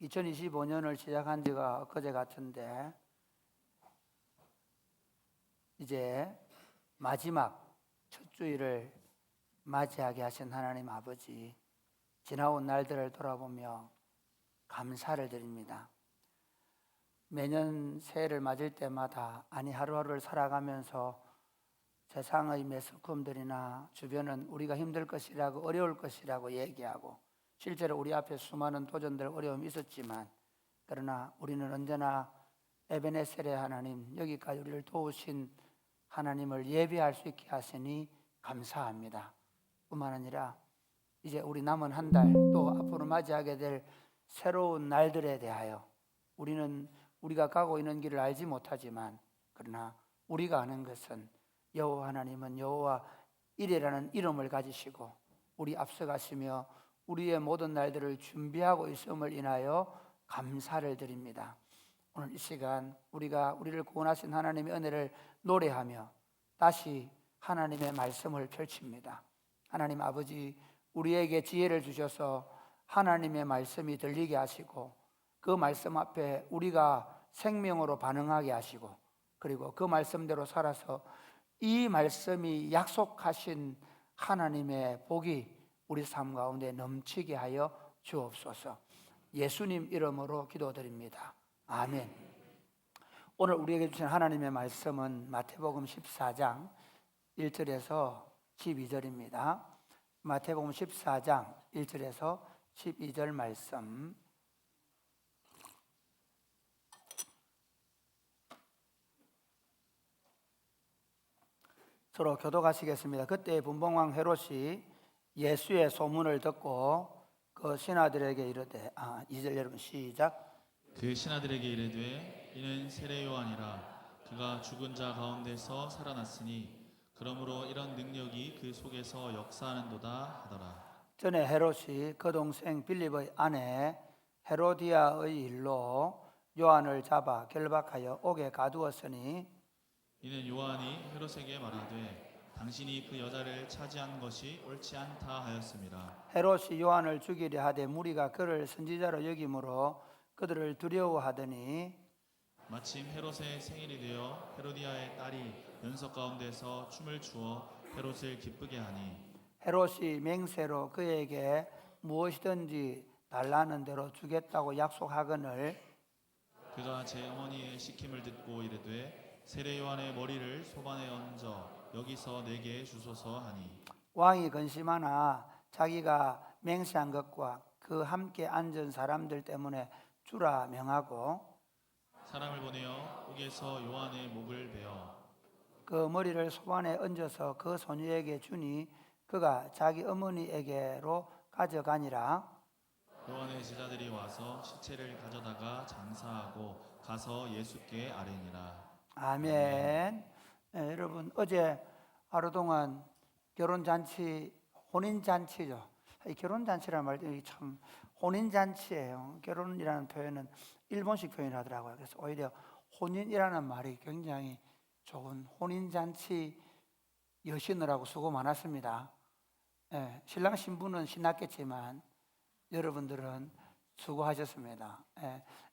2025년을 시작한 지가 엊그제 같은데 이제 마지막 첫 주일을 맞이하게 하신 하나님 아버지, 지나온 날들을 돌아보며 감사를 드립니다. 매년 새해를 맞을 때마다 하루하루를 살아가면서 세상의 매스컴들이나 주변은 우리가 힘들 것이라고, 어려울 것이라고 얘기하고, 실제로 우리 앞에 수많은 도전들, 어려움이 있었지만, 그러나 우리는 언제나 에베네셀의 하나님, 여기까지 우리를 도우신 하나님을 예배할 수 있게 하시니 감사합니다. 뿐만 아니라 이제 우리 남은 한 달, 또 앞으로 맞이하게 될 새로운 날들에 대하여 우리는 우리가 가고 있는 길을 알지 못하지만, 그러나 우리가 아는 것은 여호와 하나님은 여호와 이레라는 이름을 가지시고 우리 앞서가시며 우리의 모든 날들을 준비하고 있음을 인하여 감사를 드립니다. 오늘 이 시간 우리를 구원하신 하나님의 은혜를 노래하며 다시 하나님의 말씀을 펼칩니다. 하나님 아버지, 우리에게 지혜를 주셔서 하나님의 말씀이 들리게 하시고, 그 말씀 앞에 우리가 생명으로 반응하게 하시고, 그리고 그 말씀대로 살아서 이 말씀이 약속하신 하나님의 복이 우리 삶 가운데 넘치게 하여 주옵소서. 예수님 이름으로 기도드립니다. 아멘. 오늘 우리에게 주신 하나님의 말씀은 마태복음 14장 1절에서 12절입니다. 마태복음 14장 1절에서 12절 말씀, 서로 교독하시겠습니다. 그때 분봉왕 헤롯이 예수의 소문을 듣고 그 신하들에게 이르되, 2절 여러분 시작. 그 신하들에게 이르되 이는 세례 요한이라. 그가 죽은 자 가운데서 살아났으니 그러므로 이런 능력이 그 속에서 역사하는도다 하더라. 전에 헤롯이 그 동생 빌립의 아내 헤로디아의 일로 요한을 잡아 결박하여 옥에 가두었으니, 이는 요한이 헤롯에게 말하되 당신이 그 여자를 차지한 것이 옳지 않다 하였음이라. 헤롯이 요한을 죽이려 하되 무리가 그를 선지자로 여김으로 그들을 두려워하더니, 마침 헤롯의 생일이 되어 헤로디아의 딸이 연석 가운데서 춤을 추어 헤롯을 기쁘게 하니, 헤롯이 맹세로 그에게 무엇이든지 달라는 대로 주겠다고 약속하거늘, 그가 제 어머니의 시킴을 듣고 이르되 세례 요한의 머리를 소반에 얹어 여기서 내게 주소서 하니, 왕이 근심하나 자기가 맹세한 것과 그 함께 앉은 사람들 때문에 주라 명하고 사람을 보내어 옥에서 요한의 목을 베어 그 머리를 소반에 얹어서 그 소녀에게 주니 그가 자기 어머니에게로 가져가니라. 요한의 제자들이 와서 시체를 가져다가 장사하고 가서 예수께 아뢰니라. 아멘. 네, 여러분 어제 하루 동안 결혼잔치, 혼인잔치죠. 이 결혼잔치라는 말이 참 혼인잔치예요. 결혼이라는 표현은 일본식 표현을 하더라고요. 그래서 오히려 혼인이라는 말이 굉장히 좋은, 혼인잔치 여시느라고 수고 많았습니다. 신랑 신부는 신났겠지만 여러분들은 수고하셨습니다.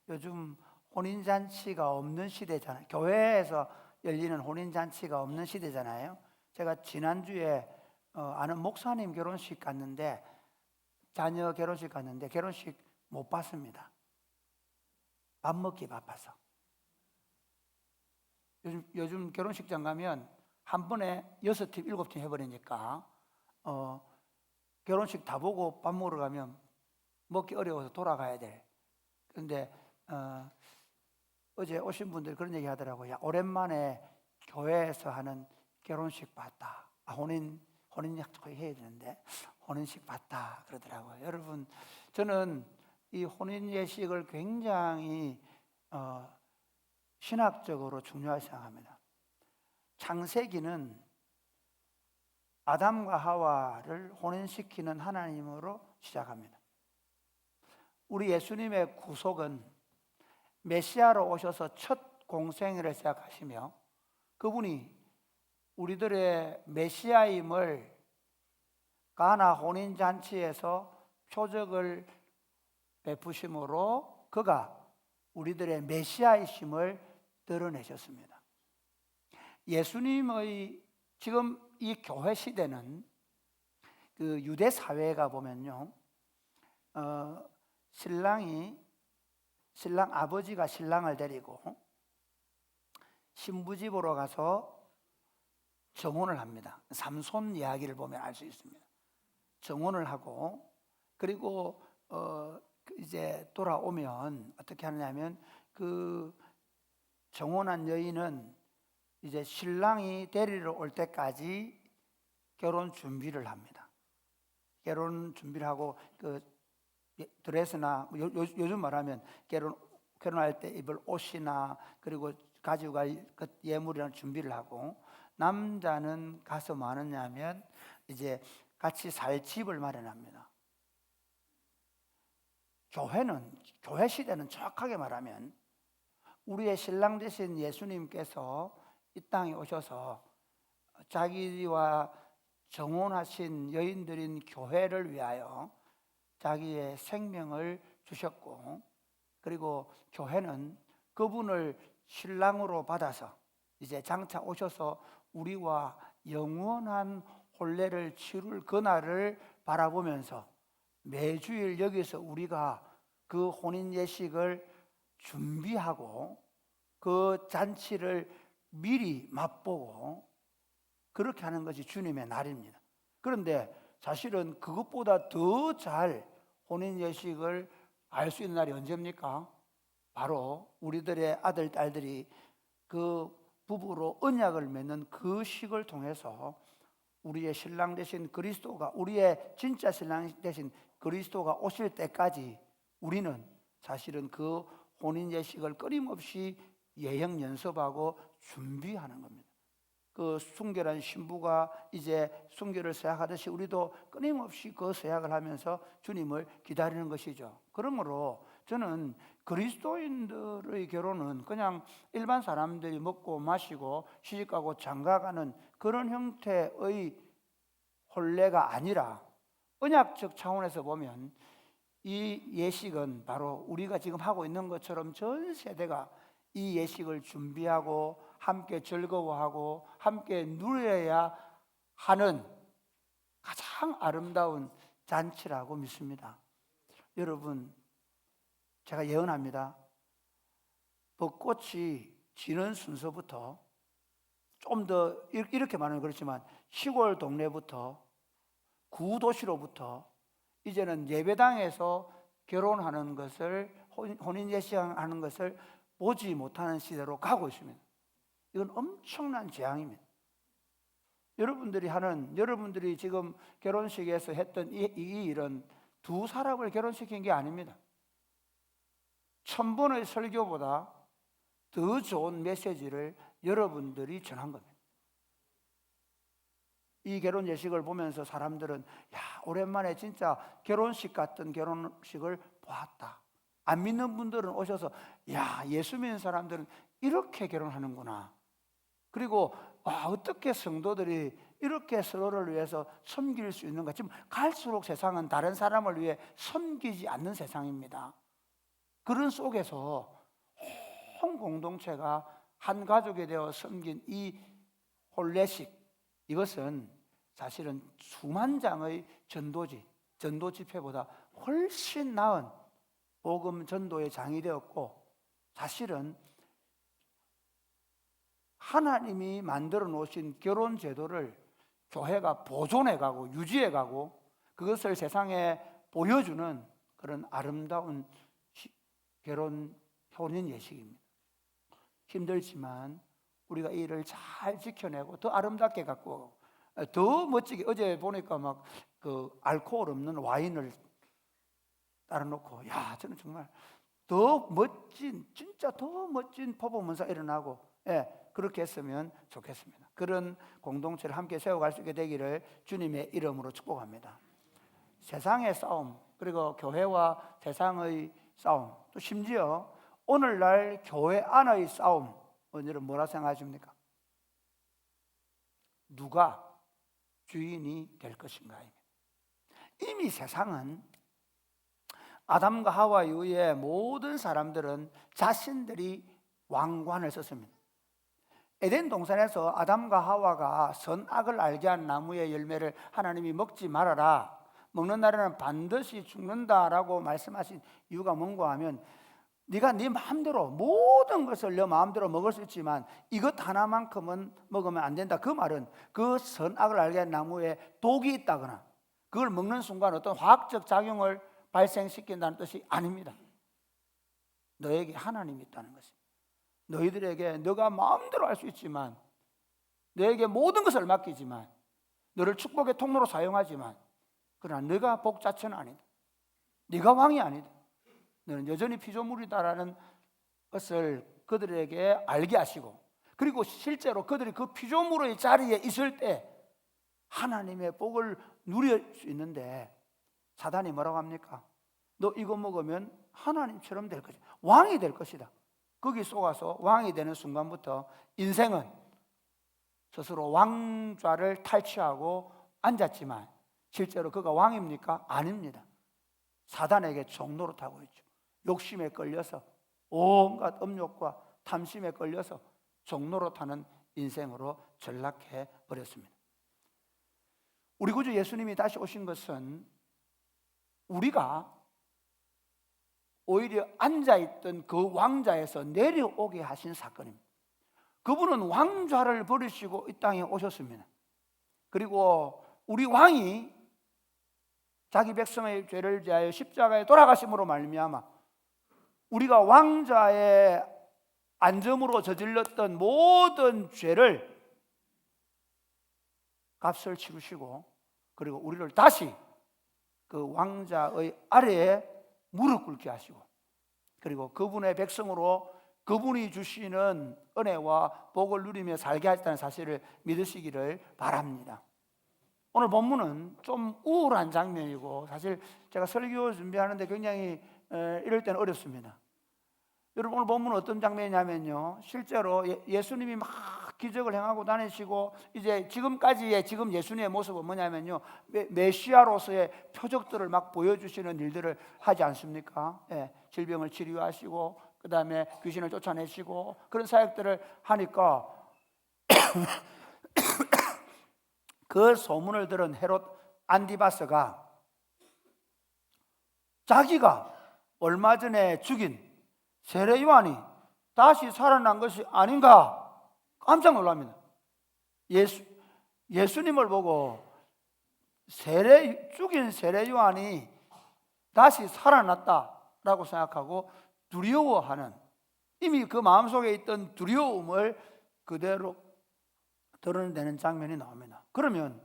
요즘 혼인잔치가 없는 시대잖아요. 교회에서 열리는 혼인잔치가 없는 시대잖아요. 제가 지난주에 아는 목사님 결혼식 갔는데, 자녀 결혼식 갔는데 결혼식 못 봤습니다. 밥 먹기 바빠서. 요즘 결혼식장 가면 한 번에 6팀, 7팀 해버리니까 결혼식 다 보고 밥 먹으러 가면 먹기 어려워서 돌아가야 돼. 그런데 어제 오신 분들 그런 얘기 하더라고요. 오랜만에 교회에서 하는 결혼식 봤다. 혼인약 해야 되는데 혼인식 봤다 그러더라고요. 여러분, 저는 이 혼인 예식을 굉장히 신학적으로 중요하게 생각합니다. 창세기는 아담과 하와를 혼인시키는 하나님으로 시작합니다. 우리 예수님의 구속은 메시아로 오셔서 첫 공생애를 시작하시며, 그분이 우리들의 메시아임을 가나 혼인잔치에서 표적을 베푸심으로 그가 우리들의 메시아이심을 드러내셨습니다. 예수님의 지금 이 교회 시대는 그 유대 사회가 보면요, 신랑 아버지가 신랑을 데리고 신부집으로 가서 정혼을 합니다. 삼손 이야기를 보면 알 수 있습니다. 정혼을 하고 그리고 이제 돌아오면 어떻게 하느냐면 그 정혼한 여인은 이제 신랑이 데리러 올 때까지 결혼 준비를 합니다. 결혼 준비를 하고 그 드레스나 요즘 말하면 결혼할 때 입을 옷이나 그리고 가지고 갈 그 예물이랑 준비를 하고, 남자는 가서 뭐 하느냐면 이제 같이 살 집을 마련합니다. 교회 시대는 정확하게 말하면 우리의 신랑 되신 예수님께서 이 땅에 오셔서 자기와 정혼하신 여인들인 교회를 위하여 자기의 생명을 주셨고, 그리고 교회는 그분을 신랑으로 받아서 이제 장차 오셔서 우리와 영원한 혼례를 치룰 그날을 바라보면서 매주일 여기서 우리가 그 혼인 예식을 준비하고 그 잔치를 미리 맛보고 그렇게 하는 것이 주님의 날입니다. 그런데 사실은 그것보다 더 잘 혼인 예식을 알 수 있는 날이 언제입니까? 바로 우리들의 아들, 딸들이 그 부부로 언약을 맺는 그 식을 통해서 우리의 신랑 되신 그리스도가, 우리의 진짜 신랑 되신 그리스도가 오실 때까지 우리는 사실은 그 혼인 예식을 끊임없이 예행 연습하고 준비하는 겁니다. 그 순결한 신부가 이제 순결을 서약하듯이 우리도 끊임없이 그 서약을 하면서 주님을 기다리는 것이죠. 그러므로 저는 그리스도인들의 결혼은 그냥 일반 사람들이 먹고 마시고 시집가고 장가가는 그런 형태의 혼례가 아니라 언약적 차원에서 보면 이 예식은 바로 우리가 지금 하고 있는 것처럼 전 세대가 이 예식을 준비하고 함께 즐거워하고 함께 누려야 하는 가장 아름다운 잔치라고 믿습니다. 여러분, 제가 예언합니다. 벚꽃이 지는 순서부터 좀 더 이렇게 말하면 그렇지만 시골 동네부터 구도시로부터 이제는 예배당에서 결혼하는 것을, 혼인 예식하는 것을 보지 못하는 시대로 가고 있습니다. 이건 엄청난 재앙입니다. 여러분들이 지금 결혼식에서 했던 이 일은 두 사람을 결혼시킨 게 아닙니다. 1000번의 설교보다 더 좋은 메시지를 여러분들이 전한 겁니다. 이 결혼 예식을 보면서 사람들은 오랜만에 진짜 결혼식 같은 결혼식을 보았다. 안 믿는 분들은 오셔서 예수 믿는 사람들은 이렇게 결혼하는구나. 그리고 어떻게 성도들이 이렇게 서로를 위해서 섬길 수 있는가. 지금 갈수록 세상은 다른 사람을 위해 섬기지 않는 세상입니다. 그런 속에서 온 공동체가 한 가족이 되어 섬긴 이 혼례식, 이것은 사실은 수만 장의 전도 집회보다 훨씬 나은 복음 전도의 장이 되었고, 사실은 하나님이 만들어 놓으신 결혼 제도를 교회가 보존해 가고 유지해 가고 그것을 세상에 보여주는 그런 아름다운 결혼 혼인 예식입니다. 힘들지만 우리가 이 일을 잘 지켜내고 더 아름답게 갖고 더 멋지게, 어제 보니까 막 그 알코올 없는 와인을 따라 놓고 저는 정말 더 멋진, 진짜 더 멋진 퍼포먼스가 일어나고 그렇게 했으면 좋겠습니다. 그런 공동체를 함께 세워갈 수 있게 되기를 주님의 이름으로 축복합니다. 세상의 싸움, 그리고 교회와 세상의 싸움, 또 심지어 오늘날 교회 안의 싸움, 여러분 뭐라 생각하십니까? 누가 주인이 될 것인가입니다. 이미 세상은 아담과 하와 이후에 모든 사람들은 자신들이 왕관을 썼습니다. 에덴 동산에서 아담과 하와가 선악을 알게 한 나무의 열매를 하나님이 먹지 말아라, 먹는 날에는 반드시 죽는다라고 말씀하신 이유가 뭔가 하면, 네가 네 마음대로 모든 것을 네 마음대로 먹을 수 있지만 이것 하나만큼은 먹으면 안 된다. 그 말은 그 선악을 알게 한 나무에 독이 있다거나 그걸 먹는 순간 어떤 화학적 작용을 발생시킨다는 뜻이 아닙니다. 너에게 하나님이 있다는 것입니다. 너희들에게 너가 마음대로 할 수 있지만, 너에게 모든 것을 맡기지만, 너를 축복의 통로로 사용하지만, 그러나 네가 복 자체는 아니다. 네가 왕이 아니다. 너는 여전히 피조물이다라는 것을 그들에게 알게 하시고, 그리고 실제로 그들이 그 피조물의 자리에 있을 때 하나님의 복을 누릴 수 있는데, 사단이 뭐라고 합니까? 너 이거 먹으면 하나님처럼 될 것이다, 왕이 될 것이다. 거기 속아서 왕이 되는 순간부터 인생은 스스로 왕좌를 탈취하고 앉았지만 실제로 그가 왕입니까? 아닙니다. 사단에게 종노릇하고 있죠. 욕심에 끌려서, 온갖 음욕과 탐심에 끌려서 종노릇하는 인생으로 전락해 버렸습니다. 우리 구주 예수님이 다시 오신 것은 우리가 오히려 앉아있던 그 왕좌에서 내려오게 하신 사건입니다. 그분은 왕좌를 버리시고 이 땅에 오셨습니다. 그리고 우리 왕이 자기 백성의 죄를 지하여 십자가에 돌아가심으로 말미암아 우리가 왕좌의 안점으로 저질렀던 모든 죄를 값을 치르시고, 그리고 우리를 다시 그 왕좌의 아래에 무릎 꿇게 하시고, 그리고 그분의 백성으로 그분이 주시는 은혜와 복을 누리며 살게 하셨다는 사실을 믿으시기를 바랍니다. 오늘 본문은 좀 우울한 장면이고, 사실 제가 설교 준비하는데 굉장히 이럴 때는 어렵습니다. 여러분, 오늘 본문은 어떤 장면이냐면요, 실제로 예수님이 막 기적을 행하고 다니시고, 이제 지금까지의 지금 예수님의 모습은 뭐냐면요, 메시아로서의 표적들을 막 보여주시는 일들을 하지 않습니까? 예, 질병을 치료하시고 그 다음에 귀신을 쫓아내시고 그런 사역들을 하니까 그 소문을 들은 헤롯 안디바스가 자기가 얼마 전에 죽인 세례 요한이 다시 살아난 것이 아닌가 깜짝 놀랍니다. 예수님을 보고 죽인 세례 요한이 다시 살아났다라고 생각하고 두려워하는, 이미 그 마음속에 있던 두려움을 그대로 드러내는 장면이 나옵니다. 그러면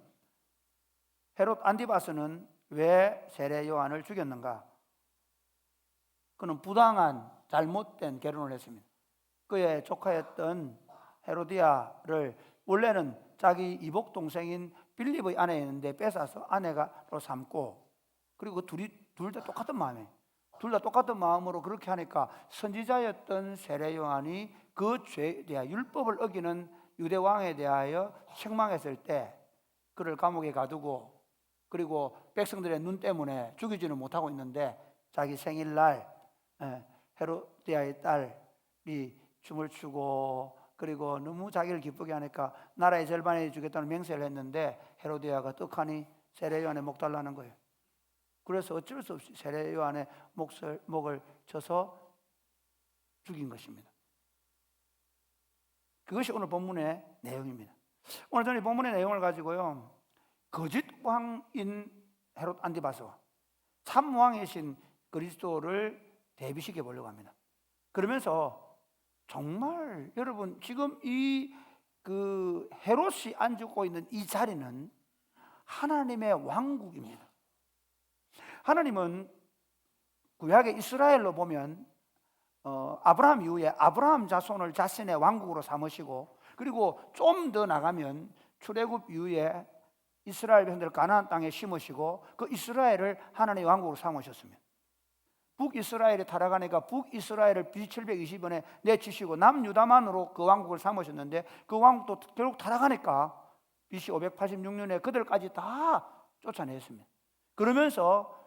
헤롯 안디바스는 왜 세례 요한을 죽였는가? 그는 부당한 잘못된 결혼을 했습니다. 그의 조카였던 헤로디아를 원래는 자기 이복 동생인 빌립의 아내였는데 뺏어서 아내가로 삼고, 그리고 둘 다 똑같은 마음이에요. 둘 다 똑같은 마음으로 그렇게 하니까 선지자였던 세례 요한이 그 죄에 대하여, 율법을 어기는 유대 왕에 대하여 책망했을 때 그를 감옥에 가두고, 그리고 백성들의 눈 때문에 죽이지는 못하고 있는데 자기 생일날 헤로디아의 딸이 춤을 추고, 그리고 너무 자기를 기쁘게 하니까 나라의 절반에 주겠다는 맹세를 했는데 헤로디아가 떡하니 세례 요한의 목 달라는 거예요. 그래서 어쩔 수 없이 세례 요한의 목을 쳐서 죽인 것입니다. 그것이 오늘 본문의 내용입니다. 오늘 저는 이 본문의 내용을 가지고요, 거짓 왕인 헤롯 안디바스와 참 왕이신 그리스도를 대비시켜 보려고 합니다. 그러면서 정말 여러분, 지금 그 헤롯이 앉고 있는 이 자리는 하나님의 왕국입니다. 하나님은 구약의 이스라엘로 보면 아브라함 이후에 아브라함 자손을 자신의 왕국으로 삼으시고, 그리고 좀 더 나가면 출애굽 이후에 이스라엘 백성들을 가나안 땅에 심으시고 그 이스라엘을 하나님의 왕국으로 삼으셨습니다. 북이스라엘이 타락하니까 북이스라엘을 BC 720년에 내치시고 남유다만으로 그 왕국을 삼으셨는데, 그 왕국도 결국 타락하니까 BC 586년에 그들까지 다 쫓아냈습니다. 그러면서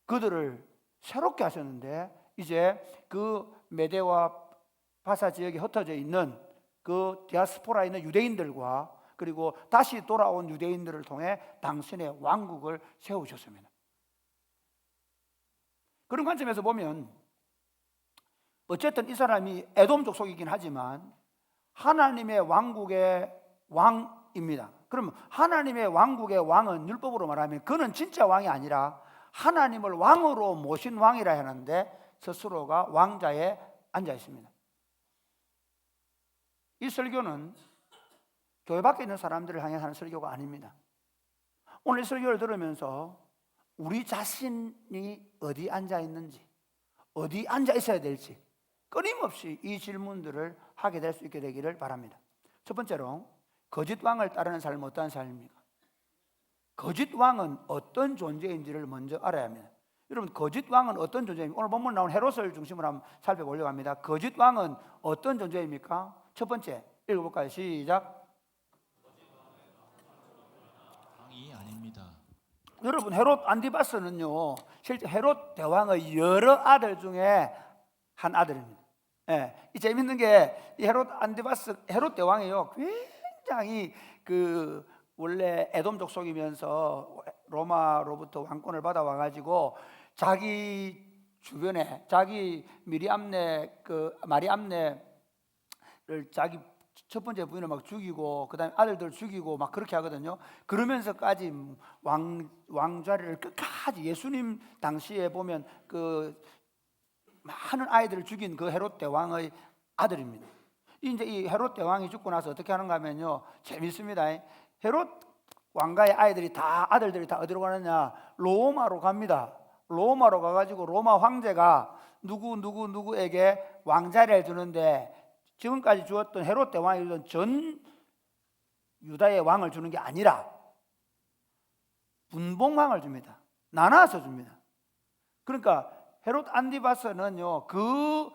그들을 새롭게 하셨는데 이제 그 메대와 바사 지역에 흩어져 있는 그 디아스포라에 있는 유대인들과 그리고 다시 돌아온 유대인들을 통해 당신의 왕국을 세우셨습니다. 그런 관점에서 보면 어쨌든 이 사람이 에돔 족속이긴 하지만 하나님의 왕국의 왕입니다. 그러면 하나님의 왕국의 왕은 율법으로 말하면 그는 진짜 왕이 아니라 하나님을 왕으로 모신 왕이라 하는데 스스로가 왕자에 앉아 있습니다. 이 설교는 교회 밖에 있는 사람들을 향해 하는 설교가 아닙니다. 오늘 설교를 들으면서 우리 자신이 어디 앉아 있는지, 어디 앉아 있어야 될지 끊임없이 이 질문들을 하게 될 수 있게 되기를 바랍니다. 첫 번째로, 거짓 왕을 따르는 삶은 어떠한 삶입니까? 거짓 왕은 어떤 존재인지를 먼저 알아야 합니다. 여러분, 거짓 왕은 어떤 존재입니까? 오늘 본문 나온 헤롯을 중심으로 한번 살펴보려고 합니다. 거짓 왕은 어떤 존재입니까? 첫 번째, 읽어볼까요? 시작. 왕이 아닙니다. 여러분, 헤롯 안디바스는요, 실제 헤롯 대왕의 여러 아들 중에 한 아들입니다. 예, 이 재밌는 게 이 헤롯 안디바스, 헤롯 대왕이요, 굉장히 원래 에돔 족속이면서 로마로부터 왕권을 받아와 가지고 자기 주변에 자기 마리암네를 자기 첫 번째 부인을 막 죽이고 그다음에 아들들 죽이고 막 그렇게 하거든요. 그러면서까지 왕좌리를 끝까지 예수님 당시에 보면 그 많은 아이들을 죽인 그 헤롯 대왕의 아들입니다. 이제 이 헤롯 대왕이 죽고 나서 어떻게 하는가 하면요, 재밌습니다. 헤롯 왕가의 아들들이 다 어디로 가느냐? 로마로 갑니다. 로마로 가가지고 로마 황제가 누구에게 왕자리를 주는데, 지금까지 주었던 헤롯 대왕이 주던 전 유다의 왕을 주는 게 아니라 분봉왕을 줍니다. 나눠서 줍니다. 그러니까 헤롯 안디바스는요, 그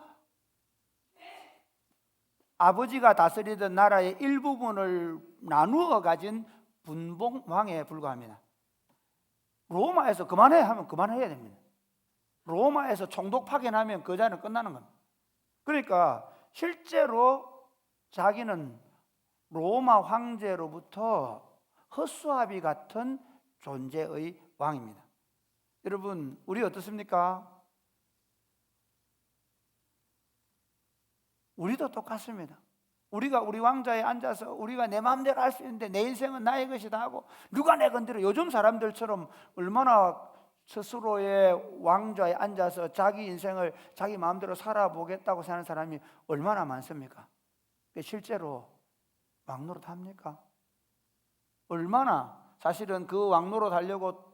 아버지가 다스리던 나라의 일부분을 나누어 가진 분봉왕에 불과합니다. 로마에서 그만해 하면 그만해야 됩니다. 로마에서 총독 파견하면 그 자리는 끝나는 겁니다. 그러니까 실제로 자기는 로마 황제로부터 헛수아비 같은 존재의 왕입니다. 여러분, 우리 어떻습니까? 우리도 똑같습니다. 우리가 우리 왕좌에 앉아서 우리가 내 마음대로 할 수 있는데 내 인생은 나의 것이다 하고 누가 내 건드려. 요즘 사람들처럼 얼마나 스스로의 왕좌에 앉아서 자기 인생을 자기 마음대로 살아보겠다고 사는 사람이 얼마나 많습니까? 실제로 왕노릇 합니까? 얼마나 사실은 그 왕노릇 하려고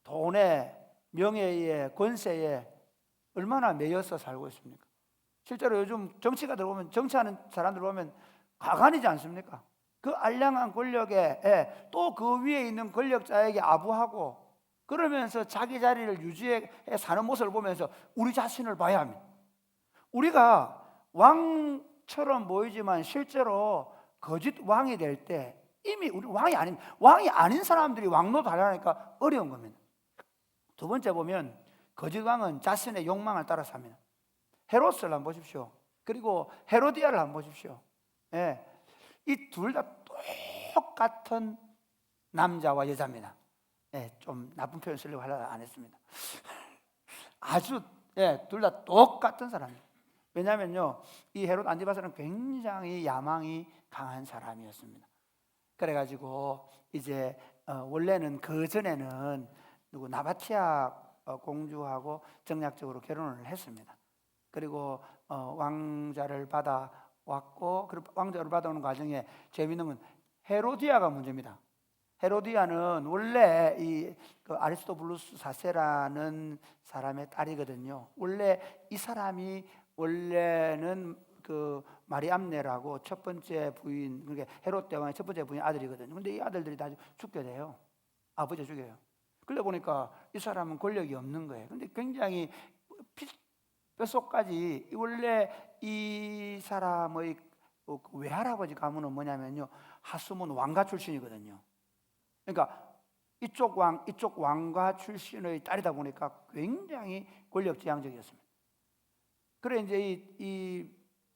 돈에, 명예에, 권세에 얼마나 매여서 살고 있습니까? 실제로 요즘 정치가 들어오면, 정치하는 사람들 보면 가관이지 않습니까? 그 알량한 권력에 또 그 위에 있는 권력자에게 아부하고 그러면서 자기 자리를 유지해 사는 모습을 보면서 우리 자신을 봐야 합니다. 우리가 왕처럼 보이지만 실제로 거짓 왕이 될 때 이미 우리 왕이 아닌 사람들이 왕노 달라니까 어려운 겁니다. 두 번째 보면 거짓 왕은 자신의 욕망을 따라 삽니다. 헤롯을 한번 보십시오. 그리고 헤로디아를 한번 보십시오. 예, 이 둘 다 똑같은 남자와 여자입니다. 예, 좀 나쁜 표현 쓰려고 하려고 안 했습니다. 아주 둘 다 똑같은 사람이에요. 왜냐하면요, 이 헤롯 안디바스는 굉장히 야망이 강한 사람이었습니다. 그래가지고 이제 원래는 그 전에는 나바티아 공주하고 정략적으로 결혼을 했습니다. 그리고 왕자를 받아왔고, 왕자를 받아오는 과정에 재미있는 건 헤로디아가 문제입니다. 헤로디아는 원래 그 아리스토블루스 4세라는 사람의 딸이거든요. 원래 이 사람이 원래는 그 마리암네라고 첫 번째 부인, 그러니까 헤롯 대왕의 첫 번째 부인 아들이거든요. 근데 이 아들들이 다 죽게 돼요. 아버지가 죽여요. 그러다 보니까 이 사람은 권력이 없는 거예요. 근데 굉장히 뼛속까지 원래 이 사람의 외할아버지 가문은 뭐냐면요, 하수문 왕가 출신이거든요. 그러니까 이쪽 왕가 출신의 딸이다 보니까 굉장히 권력지향적이었습니다. 그래 이제 이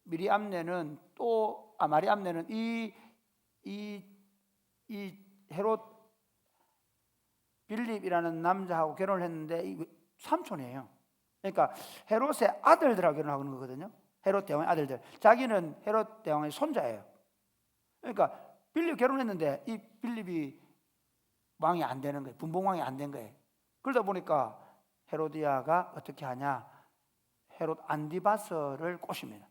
마리암네는 이 헤롯 빌립이라는 남자하고 결혼을 했는데 이 삼촌이에요. 그러니까 헤롯의 아들들하고 결혼하고 있는 거거든요. 헤롯 대왕의 아들들. 자기는 헤롯 대왕의 손자예요. 그러니까 빌립 결혼했는데 이 빌립이 왕이 안 되는 거예요. 분봉왕이 안 된 거예요. 그러다 보니까 헤로디아가 어떻게 하냐? 헤롯 안디바스를 꼬십니다.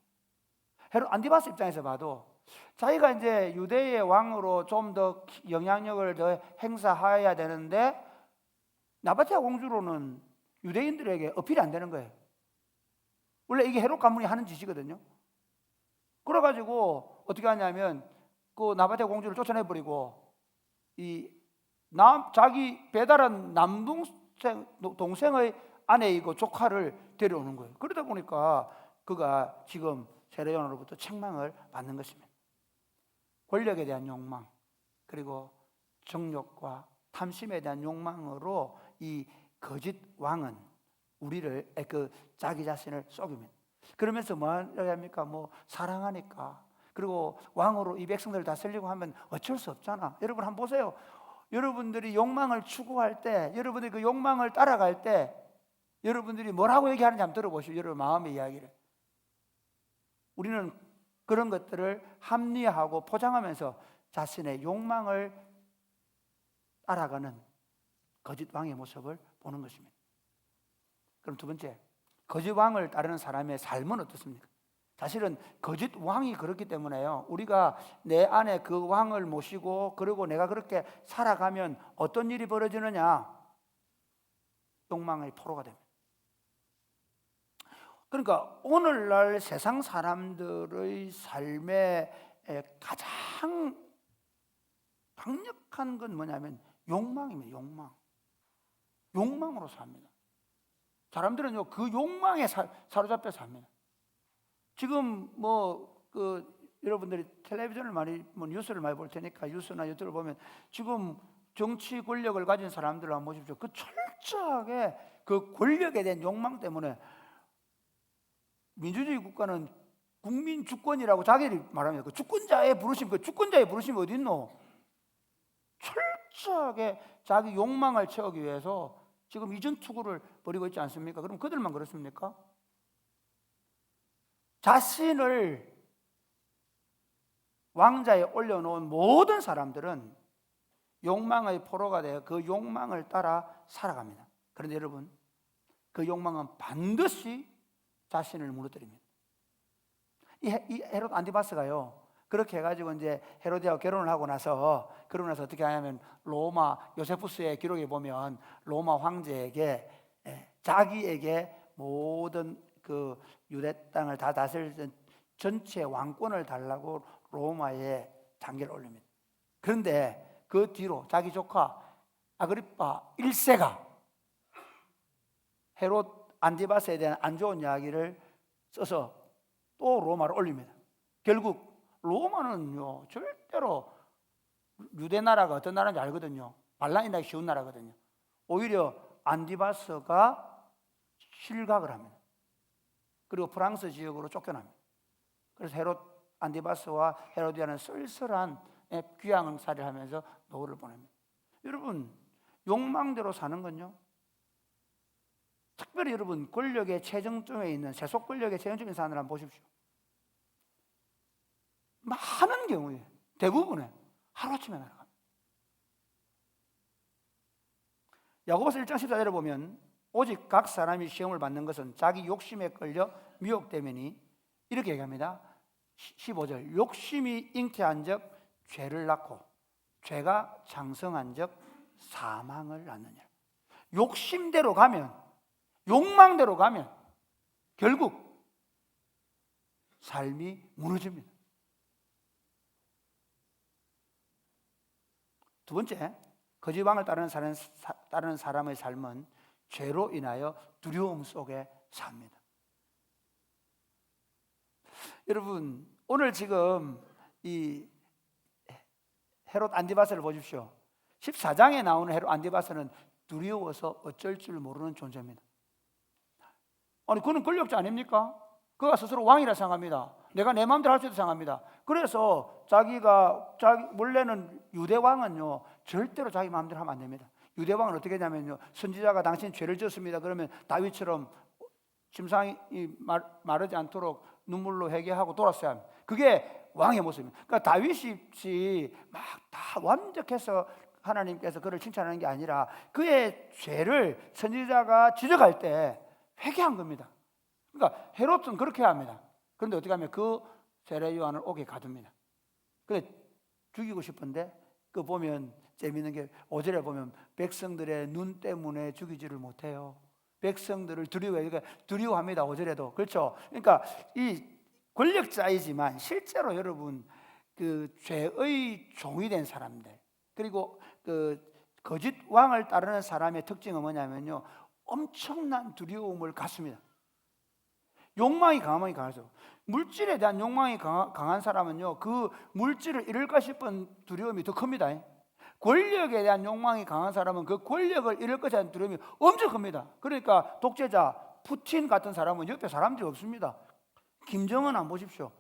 헤롯 안디바스 입장에서 봐도 자기가 이제 유대의 왕으로 좀 더 영향력을 더 행사해야 되는데 나바티아 공주로는 유대인들에게 어필이 안 되는 거예요. 원래 이게 헤롯 가문이 하는 짓이거든요. 그래가지고 어떻게 하냐면 그 나바티아 공주를 쫓아내버리고 자기 배달한 동생의 아내이고 조카를 데려오는 거예요. 그러다 보니까 그가 지금 세례요한으로부터 책망을 받는 것입니다. 권력에 대한 욕망, 그리고 정욕과 탐심에 대한 욕망으로 이 거짓 왕은 우리를 자기 자신을 속입니다. 그러면서 뭐 합니까? 뭐 사랑하니까. 그리고 왕으로 이 백성들을 다스리려고 하면 어쩔 수 없잖아. 여러분 한번 보세요. 여러분들이 욕망을 추구할 때, 여러분들이 그 욕망을 따라갈 때 여러분들이 뭐라고 얘기하는지 한번 들어보시오. 여러분 마음의 이야기를. 우리는 그런 것들을 합리화하고 포장하면서 자신의 욕망을 따라가는 거짓 왕의 모습을 보는 것입니다. 그럼 두 번째, 거짓 왕을 따르는 사람의 삶은 어떻습니까? 사실은 거짓 왕이 그렇기 때문에요. 우리가 내 안에 그 왕을 모시고 그리고 내가 그렇게 살아가면 어떤 일이 벌어지느냐? 욕망의 포로가 됩니다. 그러니까 오늘날 세상 사람들의 삶의 가장 강력한 건 뭐냐면 욕망입니다. 욕망으로 삽니다. 사람들은요 그 욕망에 사로잡혀 삽니다. 지금 여러분들이 텔레비전을 뉴스를 많이 볼 테니까 뉴스나 유튜브를 보면 지금 정치 권력을 가진 사람들을 한번 보십시오. 그 철저하게 그 권력에 대한 욕망 때문에 민주주의 국가는 국민 주권이라고 자기들이 말합니다. 그 주권자의 부르심 어디 있노? 철저하게 자기 욕망을 채우기 위해서 지금 이전 투구를 벌이고 있지 않습니까? 그럼 그들만 그렇습니까? 자신을 왕자에 올려놓은 모든 사람들은 욕망의 포로가 되어 그 욕망을 따라 살아갑니다. 그런데 여러분, 그 욕망은 반드시 자신을 무너뜨립니다. 이 헤롯 안티바스가요, 그렇게 해가지고 이제 헤로디아와 결혼을 하고 나서 어떻게 하냐면 로마 요세푸스의 기록에 보면 로마 황제에게 자기에게 모든 그 유대 땅을 다 다스리던 전체 왕권을 달라고 로마에 장계를 올립니다. 그런데 그 뒤로 자기 조카 아그리파 1세가 헤롯 안티바스에 대한 안 좋은 이야기를 써서 또 로마를 올립니다. 결국 로마는요 절대로 유대 나라가 어떤 나라인지 알거든요. 반란이 나기 쉬운 나라거든요. 오히려 안티바스가 실각을 합니다. 그리고 프랑스 지역으로 쫓겨납니다. 그래서 헤롯 안티바스와 헤로디아는 쓸쓸한 귀양살이를 하면서 노후를 보냅니다. 여러분, 욕망대로 사는 건요, 특별히 여러분 권력의 최정점에 있는 세속 권력의 최정점에 있는 사람들 한번 보십시오. 많은 경우에 대부분에 하루아침에 날아갑니다. 야고보서 1장 14절에 보면 오직 각 사람이 시험을 받는 것은 자기 욕심에 끌려 미혹되매니 이렇게 얘기합니다. 15절, 욕심이 잉태한 적 죄를 낳고 죄가 장성한 적 사망을 낳느니라. 욕심대로 가면, 욕망대로 가면 결국 삶이 무너집니다. 두 번째, 거짓 왕을 따르는 사람의 삶은 죄로 인하여 두려움 속에 삽니다. 여러분, 오늘 지금 이 헤롯 안티바스를 보십시오. 14장에 나오는 헤롯 안디바스는 두려워서 어쩔 줄 모르는 존재입니다. 아니 그는 권력자 아닙니까? 그가 스스로 왕이라 생각합니다. 내가 내 마음대로 할 수 있다 생각합니다. 그래서 자기 원래는 유대 왕은요 절대로 자기 마음대로 하면 안 됩니다. 유대 왕은 어떻게 했냐면요, 선지자가 당신 죄를 지었습니다 그러면 다윗처럼 침상이 마르지 않도록 눈물로 회개하고 돌았어야 합니다. 그게 왕의 모습입니다. 그러니까 다윗이 막 다 완벽해서 하나님께서 그를 칭찬하는 게 아니라 그의 죄를 선지자가 지적할 때 회개한 겁니다. 그러니까 헤롯은 그렇게 합니다. 그런데 어떻게 하면 그 세례 요한을 옥에 가둡니다. 그래 죽이고 싶은데 그 보면 재미있는 게 5절에 보면 백성들의 눈 때문에 죽이지를 못해요. 백성들을 두려워합니다. 5절에도 그렇죠. 그러니까 이 권력자이지만 실제로 여러분 그 죄의 종이 된 사람들, 그리고 그 거짓 왕을 따르는 사람의 특징은 뭐냐면요, 엄청난 두려움을 갖습니다. 욕망이 강하죠. 물질에 대한 욕망이 강한 사람은요, 그 물질을 잃을까 싶은 두려움이 더 큽니다. 권력에 대한 욕망이 강한 사람은 그 권력을 잃을 것에 대한 두려움이 엄청 큽니다. 그러니까 독재자 푸틴 같은 사람은 옆에 사람들이 없습니다. 김정은 안 보십시오.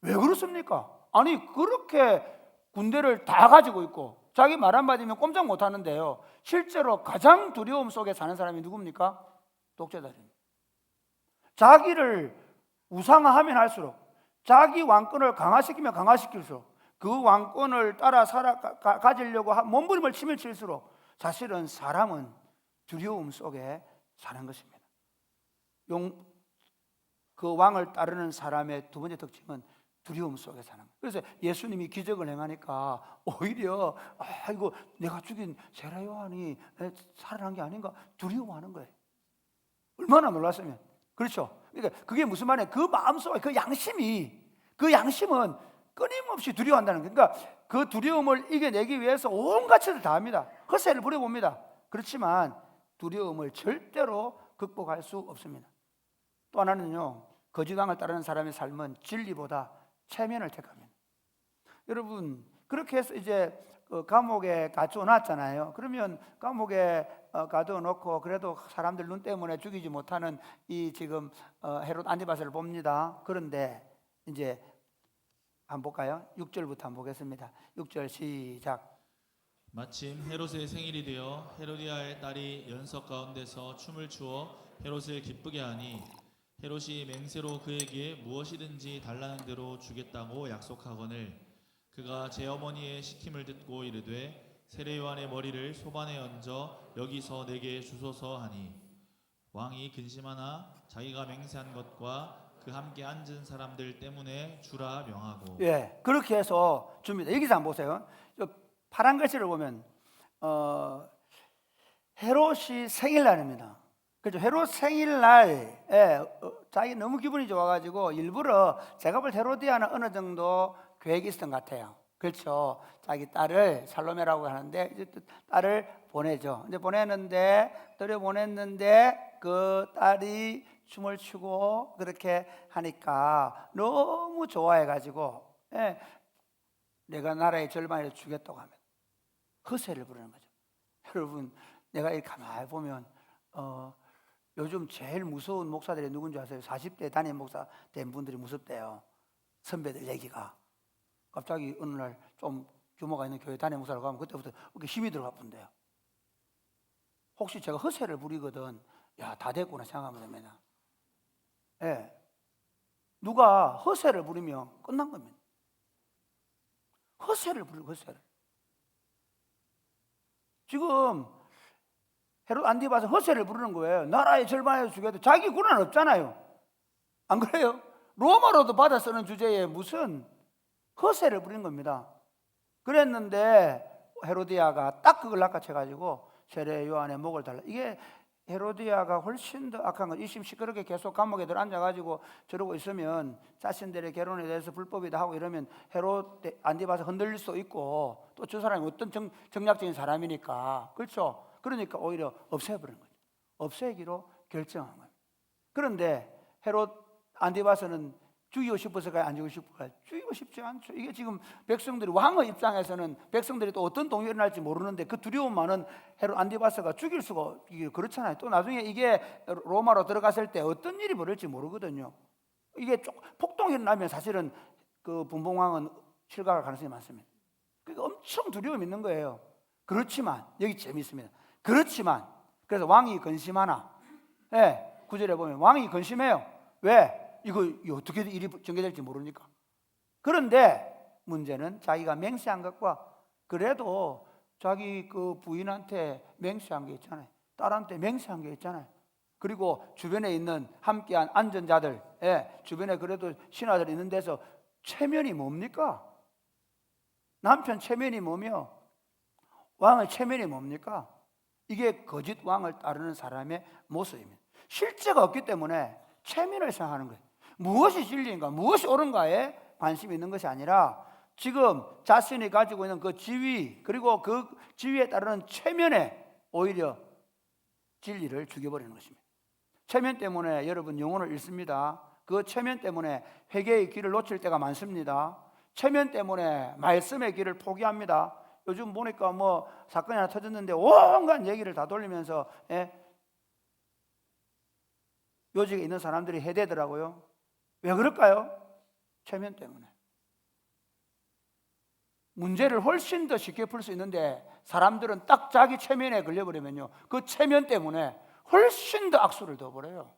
왜 그렇습니까? 아니 그렇게 군대를 다 가지고 있고 자기 말 한마디면 꼼짝 못 하는데요, 실제로 가장 두려움 속에 사는 사람이 누굽니까? 독재자입니다. 자기를 우상화하면 할수록, 자기 왕권을 강화시키면 강화시킬수록, 그 왕권을 따라 가지려고 몸부림을 치면 칠수록 사실은 사람은 두려움 속에 사는 것입니다. 그 왕을 따르는 사람의 두 번째 특징은 두려움 속에 사는 거예요. 그래서 예수님이 기적을 행하니까 오히려 이거 내가 죽인 세례 요한이 살아난 게 아닌가 두려워하는 거예요. 얼마나 놀랐으면. 그렇죠. 그러니까 그게 무슨 말이에요? 그 마음속에 그 양심은 끊임없이 두려워한다는 거예요. 그러니까 그 두려움을 이겨내기 위해서 온갖 짓을 다 합니다. 헛새를 부려봅니다. 그렇지만 두려움을 절대로 극복할 수 없습니다. 또 하나는요, 거짓 왕을 따르는 사람의 삶은 진리보다 체면을 택합니다. 여러분 그렇게 해서 이제 감옥에 갇혀놨잖아요. 그러면 감옥에 가둬놓고 그래도 사람들 눈 때문에 죽이지 못하는 이 지금 헤롯 안디바스를 봅니다. 그런데 이제 한번 볼까요? 6절부터 한번 보겠습니다. 6절 시작. 마침 헤롯의 생일이 되어 헤로디아의 딸이 연석 가운데서 춤을 추어 헤롯을 기쁘게 하니 헤롯이 맹세로 그에게 무엇이든지 달라는 대로 주겠다고 약속하거늘 그가 제 어머니의 시킴을 듣고 이르되 세례 요한의 머리를 소반에 얹어 여기서 내게 주소서 하니 왕이 근심하나 자기가 맹세한 것과 그 함께 앉은 사람들 때문에 주라 명하고. 예, 그렇게 해서 줍니다. 여기서 한번 보세요. 파란 글씨를 보면 헤롯이 생일날입니다. 그렇죠. 헤롯 생일날 자기 너무 기분이 좋아가지고 일부러 제가 볼 헤로디아는 어느 정도 계획이 있었던 것 같아요. 그렇죠. 자기 딸을 살로메라고 하는데 이제 딸을 보내죠. 이제 보냈는데 그 딸이 춤을 추고 그렇게 하니까 너무 좋아해가지고 내가 나라의 절반을 주겠다고 하면 허세를 부르는 거죠. 여러분 내가 이렇게 가만히 보면 요즘 제일 무서운 목사들이 누군지 아세요? 40대 담임 목사 된 분들이 무섭대요. 선배들 얘기가. 갑자기 어느 날 좀 규모가 있는 교회 담임 목사로 가면 그때부터 이렇게 힘이 들어가 본대요. 혹시 제가 허세를 부리거든, 야, 다 됐구나 생각하면 됩니다. 예. 누가 허세를 부리면 끝난 겁니다. 허세를 부리고 허세를. 지금 헤롯 안디바스 허세를 부르는 거예요. 나라의 절반에서 주겠다. 자기 권한 없잖아요. 안 그래요? 로마로도 받아 쓰는 주제에 무슨 허세를 부린 겁니다. 그랬는데 헤로디아가 딱 그걸 낚아채가지고 세례 요한의 목을 달라. 이게 헤로디아가 훨씬 더 악한 건 이심 시끄럽게 계속 감옥에 들어 앉아가지고 저러고 있으면 자신들의 결혼에 대해서 불법이다 하고 이러면 헤롯 안디바스 흔들릴 수도 있고 또 저 사람이 어떤 정략적인 사람이니까. 그렇죠? 그러니까 오히려 없애버린 거죠. 없애기로 결정한 거예요. 그런데 헤롯 안디바스는 죽이고 싶어서가 안 죽이고 싶어요? 죽이고 싶지 않죠. 이게 지금 백성들이 왕의 입장에서는 백성들이 또 어떤 동요가 일어날지 모르는데 그 두려움 많은 헤롯 안티바스가 죽일 수가 이게 그렇잖아요. 또 나중에 이게 로마로 들어갔을 때 어떤 일이 벌어질지 모르거든요. 이게 폭동이 일어나면 사실은 그 분봉왕은 실각할 가능성이 많습니다. 그러니까 엄청 두려움이 있는 거예요. 그렇지만 여기 재미있습니다. 그렇지만 그래서 왕이 근심하나, 예, 9절에 보면 왕이 근심해요. 왜? 이거 어떻게 일이 전개될지 모르니까. 그런데 문제는 자기가 맹세한 것과 그래도 자기 그 부인한테 맹세한 게 있잖아요. 딸한테 맹세한 게 있잖아요. 그리고 주변에 있는 함께한 안전자들, 예, 주변에 그래도 신하들 있는 데서 체면이 뭡니까? 남편 체면이 뭐며 왕의 체면이 뭡니까? 이게 거짓 왕을 따르는 사람의 모습입니다. 실제가 없기 때문에 체면을 생각하는 거예요. 무엇이 진리인가, 무엇이 옳은가에 관심이 있는 것이 아니라 지금 자신이 가지고 있는 그 지위, 그리고 그 지위에 따르는 체면에 오히려 진리를 죽여버리는 것입니다. 체면 때문에 여러분 영혼을 잃습니다. 그 체면 때문에 회개의 길을 놓칠 때가 많습니다. 체면 때문에 말씀의 길을 포기합니다. 요즘 보니까 뭐 사건이 하나 터졌는데 온갖 얘기를 다 돌리면서, 예? 요직에 있는 사람들이 해대더라고요. 왜 그럴까요? 체면 때문에. 문제를 훨씬 더 쉽게 풀 수 있는데 사람들은 딱 자기 체면에 걸려버리면요, 그 체면 때문에 훨씬 더 악수를 더 벌여요.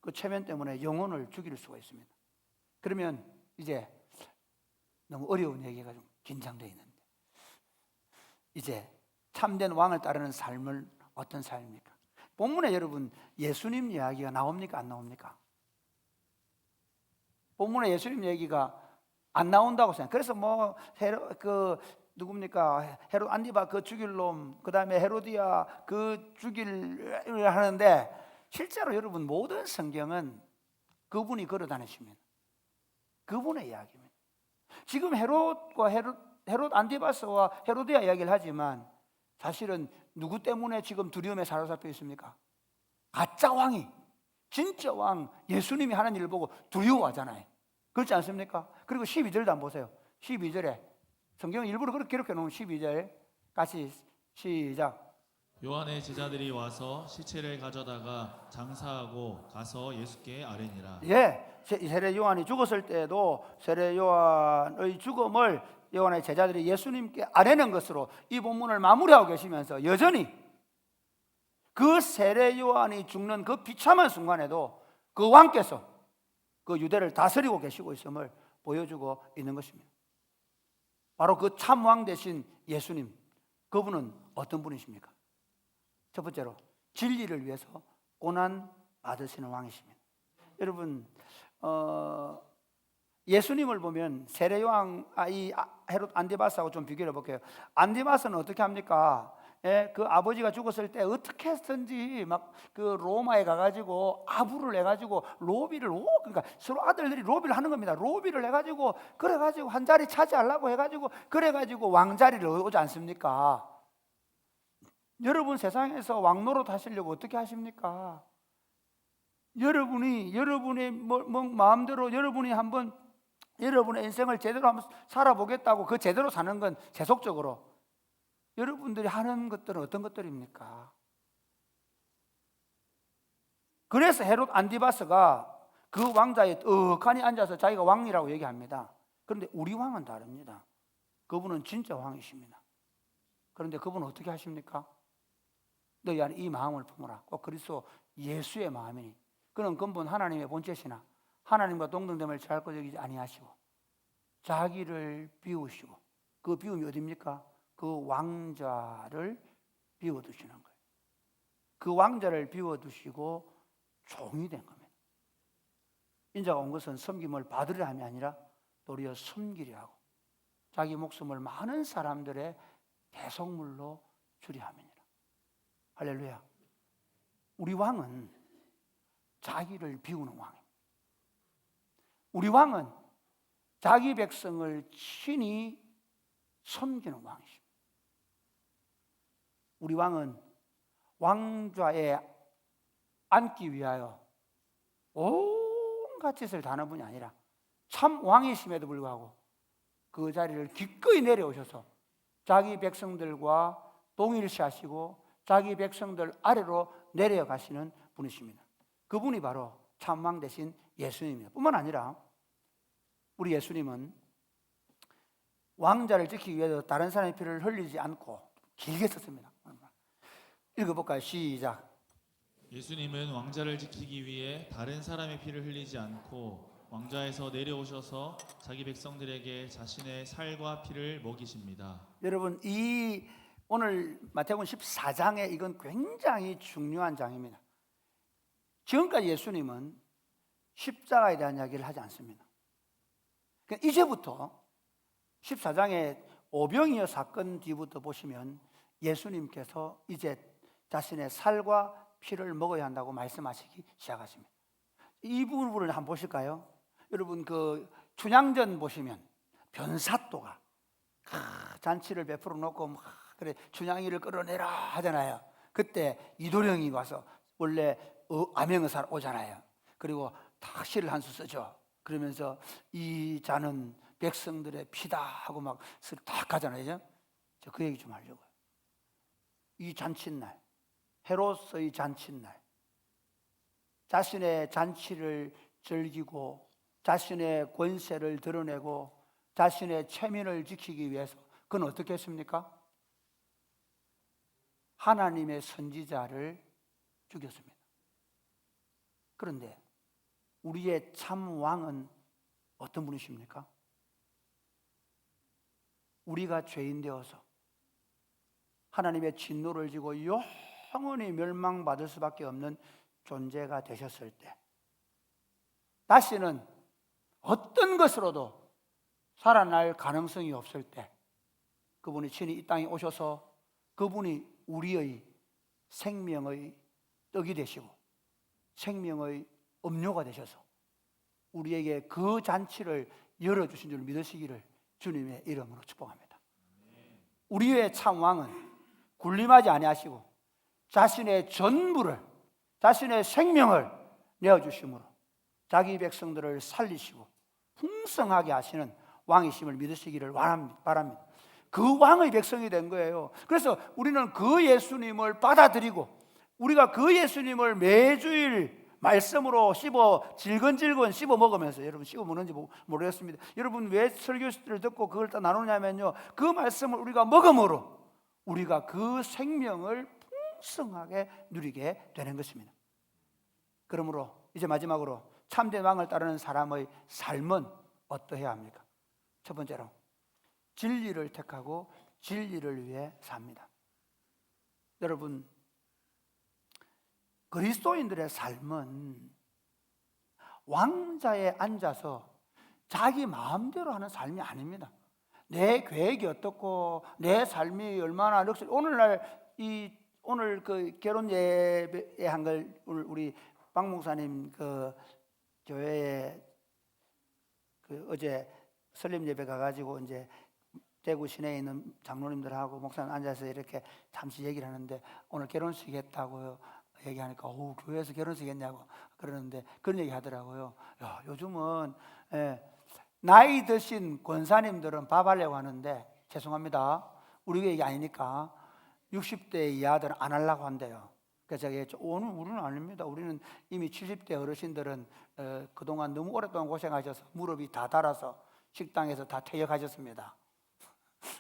그 체면 때문에 영혼을 죽일 수가 있습니다. 그러면 이제 너무 어려운 얘기가 좀 긴장되어 있는데, 이제 참된 왕을 따르는 삶은 어떤 삶입니까? 본문에 여러분 예수님 이야기가 나옵니까? 안 나옵니까? 본문에 예수님 얘기가 안 나온다고 생각해요. 그래서 뭐 누굽니까? 헤롯 안티바 그 죽일 놈, 그 다음에 헤로디아 그 죽일 하는데, 실제로 여러분 모든 성경은 그분이 걸어 다니십니다. 그분의 이야기입니다. 지금 헤롯 안티바스와 헤로디아 이야기를 하지만 사실은 누구 때문에 지금 두려움에 사로잡혀 있습니까? 가짜 왕이, 진짜 왕 예수님이 하는 일을 보고 두려워하잖아요. 그렇지 않습니까? 그리고 12절도 한번 보세요. 12절에 성경은 일부러 그렇게 기록해 놓은 12절 같이 시작. 요한의 제자들이 와서 시체를 가져다가 장사하고 가서 예수께 아뢰니라. 예, 세례 요한이 죽었을 때도 세례 요한의 죽음을 요한의 제자들이 예수님께 아뢰는 것으로 이 본문을 마무리하고 계시면서 여전히 그 세례 요한이 죽는 그 비참한 순간에도 그 왕께서 그 유대를 다스리고 계시고 있음을 보여주고 있는 것입니다. 바로 그 참왕 되신 예수님, 그분은 어떤 분이십니까? 첫 번째로 진리를 위해서 고난 받으시는 왕이십니다. 여러분, 예수님을 보면 세례요한 이 헤롯 안티바스하고 좀 비교해 볼게요. 안티바스는 어떻게 합니까? 예, 그 아버지가 죽었을 때 어떻게 했든지 막 그 로마에 가가지고 아부를 해가지고 로비를 그러니까 서로 아들들이 로비를 하는 겁니다. 로비를 해가지고 그래가지고 한 자리 차지하려고 해가지고 그래가지고 왕자리를 오지 않습니까? 여러분 세상에서 왕 노릇 하시려고 어떻게 하십니까? 여러분의 마음대로 여러분이 한번 여러분의 인생을 제대로 한번 살아보겠다고 그 제대로 사는 건 세속적으로 여러분들이 하는 것들은 어떤 것들입니까? 그래서 헤롯 안티바스가 그 왕자에 떡하니 앉아서 자기가 왕이라고 얘기합니다. 그런데 우리 왕은 다릅니다. 그분은 진짜 왕이십니다. 그런데 그분은 어떻게 하십니까? 너희 안에 이 마음을 품어라. 꼭 그리스도 예수의 마음이니 그는 근본 하나님의 본체시나 하나님과 동등됨을 잘고 여기지 아니하시고 자기를 비우시고, 그 비움이 어디입니까? 그 왕자를 비워두시는 거예요. 그 왕자를 비워두시고 종이 된 겁니다. 인자가 온 것은 섬김을 받으려 함이 아니라 도리어 섬기려 하고 자기 목숨을 많은 사람들의 대속물로 주려 함이니라. 할렐루야. 우리 왕은 자기를 비우는 왕입니다. 우리 왕은 자기 백성을 친히 섬기는 왕이십니다. 우리 왕은 왕좌에 앉기 위하여 온갖 짓을 다 하는 분이 아니라 참 왕이심에도 불구하고 그 자리를 기꺼이 내려오셔서 자기 백성들과 동일시하시고 자기 백성들 아래로 내려가시는 분이십니다. 그분이 바로 참왕 대신 예수님입니다. 뿐만 아니라 우리 예수님은 왕자를 지키기 위해서 다른 사람의 피를 흘리지 않고 길게 썼습니다. 읽어볼까요? 시작. 예수님은 왕자를 지키기 위해 다른 사람의 피를 흘리지 않고 왕좌에서 내려오셔서 자기 백성들에게 자신의 살과 피를 먹이십니다. 여러분, 이 오늘 마태복음 14장에 이건 굉장히 중요한 장입니다. 지금까지 예수님은 십자가에 대한 이야기를 하지 않습니다. 그러니까 이제부터 14장의 오병이어 사건 뒤부터 보시면 예수님께서 이제 자신의 살과 피를 먹어야 한다고 말씀하시기 시작하십니다. 이 부분을 한번 보실까요? 여러분, 그 춘향전 보시면 변사또가 잔치를 베풀어 놓고 그래 춘향이를 끌어내라 하잖아요. 그때 이도령이 와서 원래 암행의사 오잖아요. 그리고 다 시를 한 수 쓰죠. 그러면서 이 잔은 백성들의 피다 하고 막 딱 가잖아요. 그 얘기 좀 하려고요. 이 잔칫날, 헤롯의 잔칫날, 자신의 잔치를 즐기고 자신의 권세를 드러내고 자신의 체면을 지키기 위해서 그건 어떻게 했습니까? 하나님의 선지자를 죽였습니다. 그런데 우리의 참 왕은 어떤 분이십니까? 우리가 죄인 되어서 하나님의 진노를 지고 영원히 멸망받을 수밖에 없는 존재가 되셨을 때, 다시는 어떤 것으로도 살아날 가능성이 없을 때 그분이 친히 이 땅에 오셔서 그분이 우리의 생명의 떡이 되시고 생명의 음료가 되셔서 우리에게 그 잔치를 열어주신 줄 믿으시기를 주님의 이름으로 축복합니다. 우리의 참 왕은 군림하지 아니하시고 자신의 전부를, 자신의 생명을 내어주심으로 자기 백성들을 살리시고 풍성하게 하시는 왕이심을 믿으시기를 바랍니다. 그 왕의 백성이 된 거예요. 그래서 우리는 그 예수님을 받아들이고 우리가 그 예수님을 매주일 말씀으로 질근질근 씹어 먹으면서, 여러분 씹어 먹는지 모르겠습니다. 여러분 왜 설교를 듣고 그걸 다 나누냐면요, 그 말씀을 우리가 먹음으로 우리가 그 생명을 풍성하게 누리게 되는 것입니다. 그러므로 이제 마지막으로 참된 왕을 따르는 사람의 삶은 어떠해야 합니까? 첫 번째로 진리를 택하고 진리를 위해 삽니다. 여러분, 그리스도인들의 삶은 왕자에 앉아서 자기 마음대로 하는 삶이 아닙니다. 내 계획이 어떻고 내 삶이 얼마나 오늘 그 결혼 예배 한 걸 우리 박 목사님 그 교회에 그 어제 설립 예배 가가지고 이제 대구 시내에 있는 장로님들하고 목사님 앉아서 이렇게 잠시 얘기를 하는데 오늘 결혼식 했다고 얘기하니까 교회에서 결혼식 했냐고 그러는데 그런 얘기 하더라고요. 야, 요즘은 나이 드신 권사님들은 밥하려고 하는데 죄송합니다. 우리 얘기 아니니까 60대 이하들은 안 하려고 한대요. 그래서 제가 얘기했죠. 우리는 아닙니다. 우리는 이미 70대 어르신들은 그동안 너무 오랫동안 고생하셔서 무릎이 다 닳아서 식당에서 다 퇴역하셨습니다.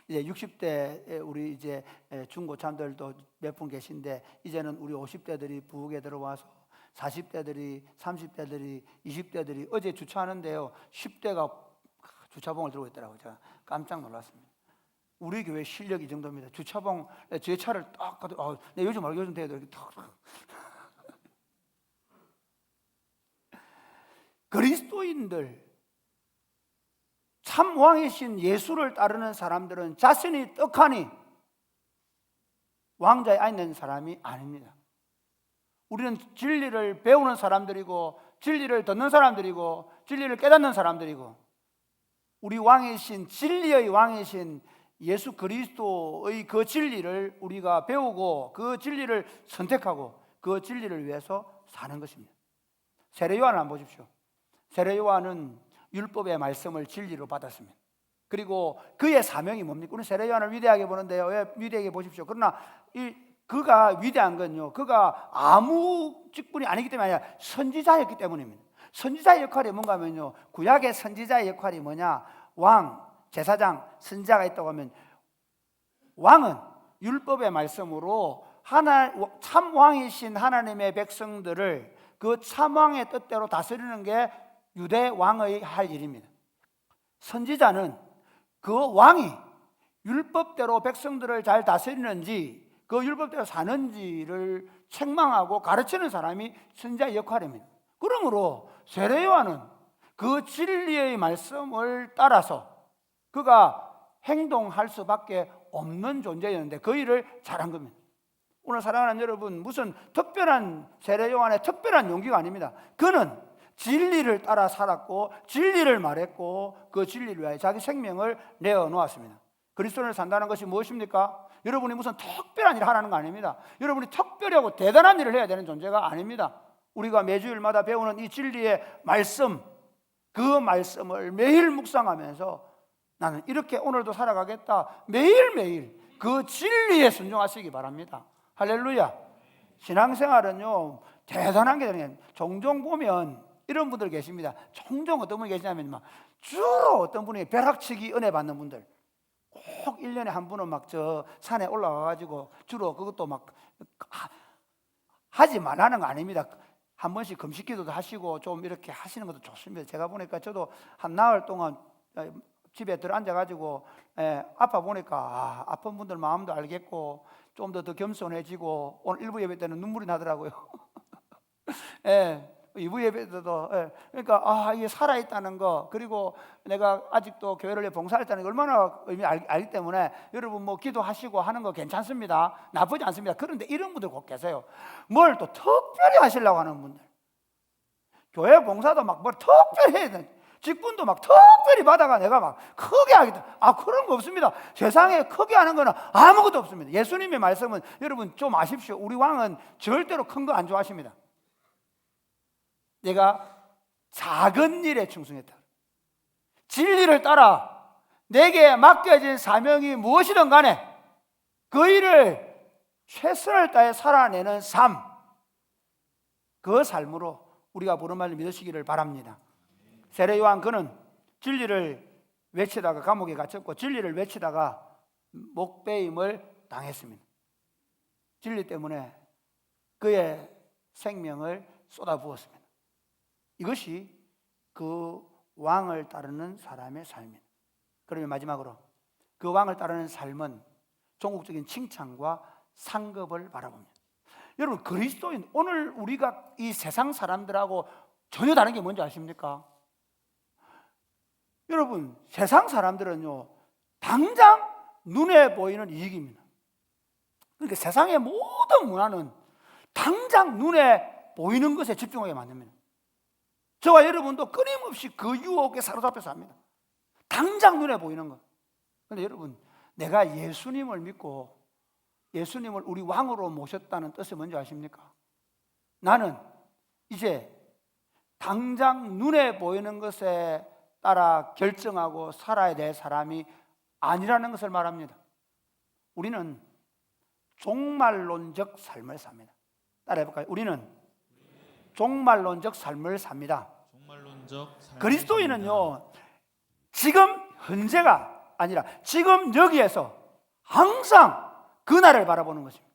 이제 60대 우리 이제 중고참들도 몇 분 계신데 이제는 우리 50대들이 부엌에 들어와서 40대들이 30대들이 20대들이 어제 주차하는데요 10대가 주차봉을 들고 있더라고요. 제가 깜짝 놀랐습니다. 우리 교회 실력이 이 정도입니다. 주차봉 제 차를 딱 가도 요즘 돼도 이렇게 탁 그리스도인들 참 왕이신 예수를 따르는 사람들은 자신이 떡하니 왕자에 앉는 사람이 아닙니다. 우리는 진리를 배우는 사람들이고 진리를 듣는 사람들이고 진리를 깨닫는 사람들이고 우리 왕이신 진리의 왕이신 예수 그리스도의 그 진리를 우리가 배우고 그 진리를 선택하고 그 진리를 위해서 사는 것입니다. 세례요한을 한번 보십시오. 세례 요한은 율법의 말씀을 진리로 받았습니다. 그리고 그의 사명이 뭡니까? 우리 세례 요한을 위대하게 보는데요. 왜 위대하게 보십시오. 그러나 그가 위대한 건요, 그가 아무 직분이 아니기 때문에 아니라 선지자였기 때문입니다. 선지자의 역할이 뭔가 하면요, 구약의 선지자의 역할이 뭐냐? 왕, 제사장, 선지자가 있다고 하면 왕은 율법의 말씀으로 참 왕이신 하나님의 백성들을 그 참 왕의 뜻대로 다스리는 게 유대 왕의 할 일입니다. 선지자는 그 왕이 율법대로 백성들을 잘 다스리는지 그 율법대로 사는지를 책망하고 가르치는 사람이 선지자의 역할입니다. 그러므로 세례 요한은 그 진리의 말씀을 따라서 그가 행동할 수밖에 없는 존재였는데 그 일을 잘한 겁니다. 오늘 사랑하는 여러분, 무슨 특별한 세례 요한의 특별한 용기가 아닙니다. 그는 진리를 따라 살았고 진리를 말했고 그 진리를 위하여 자기 생명을 내어놓았습니다. 그리스도인을 산다는 것이 무엇입니까? 여러분이 무슨 특별한 일을 하라는 거 아닙니다. 여러분이 특별하고 대단한 일을 해야 되는 존재가 아닙니다. 우리가 매주일마다 배우는 이 진리의 말씀, 그 말씀을 매일 묵상하면서 나는 이렇게 오늘도 살아가겠다, 매일매일 그 진리에 순종하시기 바랍니다. 할렐루야. 신앙생활은요 대단한 게 되는 게 종종 보면 이런 분들 계십니다. 종종 어떤 분이 계시냐면 막 주로 어떤 분이 벼락치기 은혜 받는 분들, 꼭 1년에 한 분은 막 저 산에 올라가가지고 주로 그것도 막 하지 말라는 거 아닙니다. 한 번씩 금식기도도 하시고 좀 이렇게 하시는 것도 좋습니다. 제가 보니까 저도 한 나흘 동안 집에 들어앉아가지고 아파 보니까 아픈 분들 마음도 알겠고 좀 더 겸손해지고 오늘 1부 예배 때는 눈물이 나더라고요. 2부 예배 때도 그러니까 이게 살아있다는 거, 그리고 내가 아직도 교회를 봉사했다는 게 얼마나 의미 알기 때문에 여러분 뭐 기도하시고 하는 거 괜찮습니다. 나쁘지 않습니다. 그런데 이런 분들 꼭 계세요. 뭘 또 특별히 하시려고 하는 분들, 교회 봉사도 막 뭘 특별히 해야 돼, 직분도 막 특별히 받아가 내가 막 크게 하겠다. 그런 거 없습니다. 세상에 크게 하는 거는 아무것도 없습니다. 예수님의 말씀은 여러분 좀 아십시오. 우리 왕은 절대로 큰 거 안 좋아하십니다. 내가 작은 일에 충성했다, 진리를 따라 내게 맡겨진 사명이 무엇이든 간에 그 일을 최선을 다해 살아내는 삶, 그 삶으로 우리가 부른 말을 믿으시기를 바랍니다. 세례 요한 그는 진리를 외치다가 감옥에 갇혔고 진리를 외치다가 목배임을 당했습니다. 진리 때문에 그의 생명을 쏟아부었습니다. 이것이 그 왕을 따르는 사람의 삶입니다. 그러면 마지막으로 그 왕을 따르는 삶은 종국적인 칭찬과 상급을 바라봅니다. 여러분, 그리스도인, 오늘 우리가 이 세상 사람들하고 전혀 다른 게 뭔지 아십니까? 여러분, 세상 사람들은요 당장 눈에 보이는 이익입니다. 그러니까 세상의 모든 문화는 당장 눈에 보이는 것에 집중하게 만듭니다. 저와 여러분도 끊임없이 그 유혹에 사로잡혀서 합니다. 당장 눈에 보이는 것. 그런데 여러분, 내가 예수님을 믿고 예수님을 우리 왕으로 모셨다는 뜻이 뭔지 아십니까? 나는 이제 당장 눈에 보이는 것에 따라 결정하고 살아야 될 사람이 아니라는 것을 말합니다. 우리는 종말론적 삶을 삽니다. 따라해볼까요? 우리는 종말론적 삶을 삽니다. 그리스도인은요 지금 현재가 아니라 지금 여기에서 항상 그날을 바라보는 것입니다.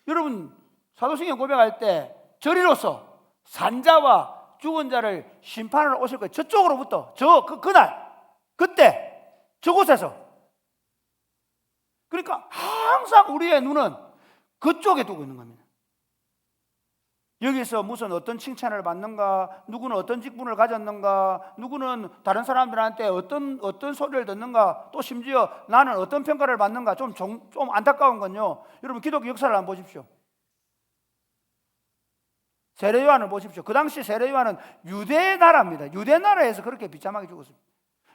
여러분, 사도신경 고백할 때 저리로서 산자와 죽은 자를 심판하러 오실 거예요. 저쪽으로부터 그날 그때 저곳에서. 그러니까 항상 우리의 눈은 그쪽에 두고 있는 겁니다. 여기서 무슨 어떤 칭찬을 받는가, 누구는 어떤 직분을 가졌는가, 누구는 다른 사람들한테 어떤 소리를 듣는가, 또 심지어 나는 어떤 평가를 받는가. 좀 안타까운 건요, 여러분 기독교 역사를 한번 보십시오. 세례 요한을 보십시오. 그 당시 세례 요한은 유대 나라입니다. 유대 나라에서 그렇게 비참하게 죽었습니다.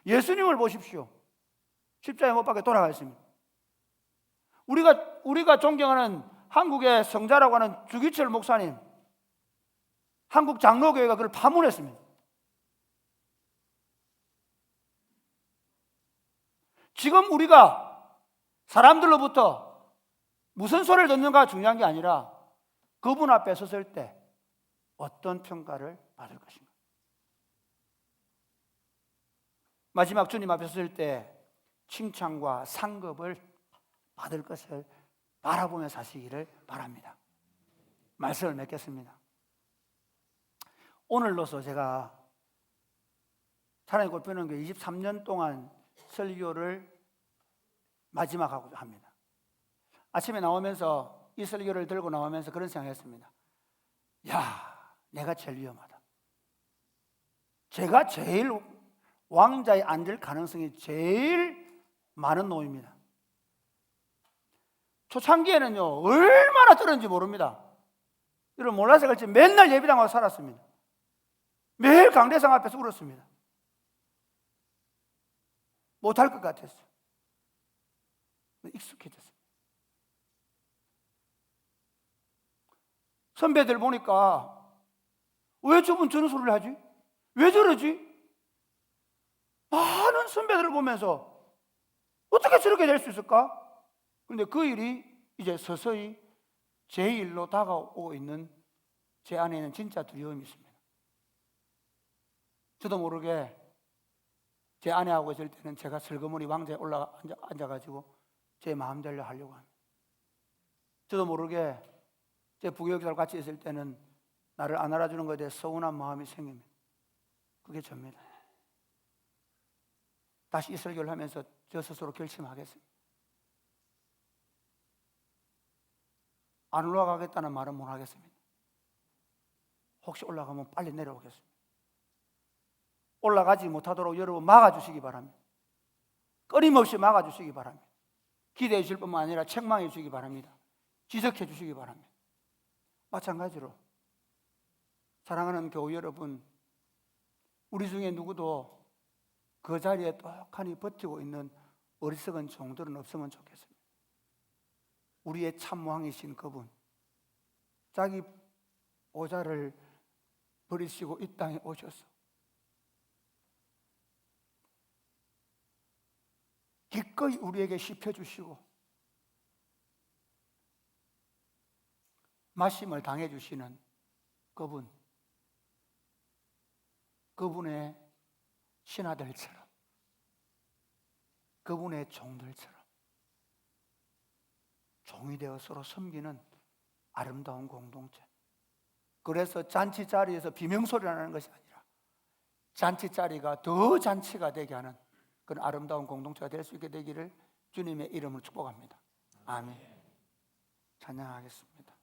예수님을 보십시오. 십자가에 못 박혀 돌아가셨습니다. 우리가 존경하는 한국의 성자라고 하는 주기철 목사님, 한국 장로교회가 그를 파문했습니다. 지금 우리가 사람들로부터 무슨 소리를 듣는가가 중요한 게 아니라 그분 앞에 섰을 때 어떤 평가를 받을 것인가. 마지막 주님 앞에 섰을 때 칭찬과 상급을 받을 것을 바라보며 사시기를 바랍니다. 말씀을 맺겠습니다. 오늘로서 제가 사랑의 골프연합회 23년 동안 설교를 마지막 하고 합니다. 아침에 나오면서 이 설교를 들고 나오면서 그런 생각했습니다. 야, 내가 제일 위험하다. 제가 제일 왕자에 앉을 가능성이 제일 많은 놈입니다. 초창기에는요 얼마나 들었는지 모릅니다. 여러분 몰라서 그렇지 맨날 예배당하고 살았습니다. 매일 강대상 앞에서 울었습니다. 못할 것 같았어요. 익숙해졌어요. 선배들 보니까 왜 저분 저런 소리를 하지? 왜 저러지? 많은 선배들을 보면서 어떻게 저렇게 될 수 있을까? 그런데 그 일이 이제 서서히 제 일로 다가오고 있는 제 안에 있는 진짜 두려움이 있습니다. 저도 모르게 제 아내하고 있을 때는 제가 슬그머니 왕자에 앉아가지고 제 마음대로 하려고 합니다. 저도 모르게 제 부교육자와 같이 있을 때는 나를 안 알아주는 것에 대해 서운한 마음이 생깁니다. 그게 접니다. 다시 이 설교를 하면서 저 스스로 결심하겠습니다. 안 올라가겠다는 말은 못 하겠습니다. 혹시 올라가면 빨리 내려오겠습니다. 올라가지 못하도록 여러분 막아주시기 바랍니다. 끊임없이 막아주시기 바랍니다. 기대해 주실 뿐만 아니라 책망해 주시기 바랍니다. 지적해 주시기 바랍니다. 마찬가지로 사랑하는 교우 여러분, 우리 중에 누구도 그 자리에 떡하니 버티고 있는 어리석은 종들은 없으면 좋겠습니다. 우리의 참왕이신 그분, 자기 보좌를 버리시고 이 땅에 오셔서 기꺼이 우리에게 씹혀주시고 마심을 당해주시는 그분, 그분의 신하들처럼, 그분의 종들처럼 종이 되어 서로 섬기는 아름다운 공동체. 그래서 잔치 자리에서 비명소리 나는 것이 아니라 잔치 자리가 더 잔치가 되게 하는 그런 아름다운 공동체가 될 수 있게 되기를 주님의 이름으로 축복합니다. 아멘. 찬양하겠습니다.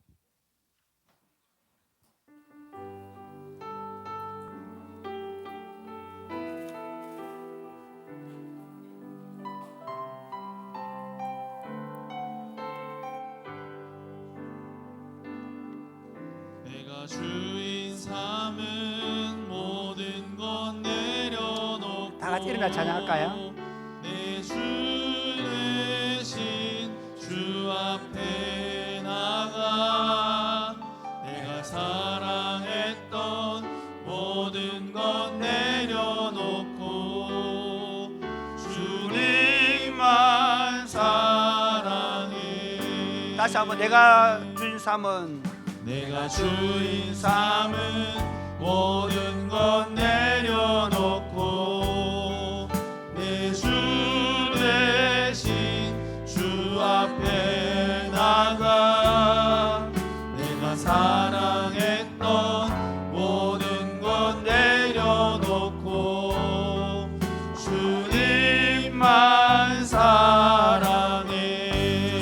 내가 주인 삼은 모든 것 내려놓고 다 같이 일어나 찬양할까요? 내 주 대신 주 앞에 나가 내가 사랑했던 모든 것 내려놓고 주님만 사랑해. 다시 한번 내가 주인 삼은 내가 주인 삼은 모든 것 내려놓고 내 주 대신 주 앞에 나가 내가 사랑했던 모든 것 내려놓고 주님만 사랑해.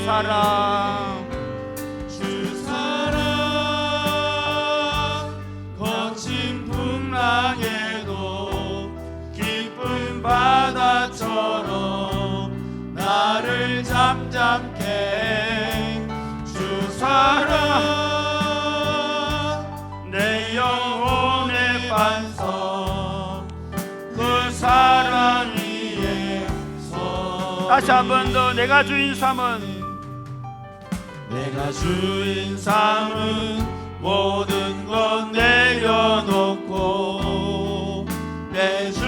사랑 주 사랑 거친 풍랑에도 깊은 바다처럼 나를 잠잠케 주 사랑 내 영혼의 반석 그 사랑 위에서 다시 한 번 더 내가 주인 삼은 내가 주인 삼은 모든 것 내려놓고 내 주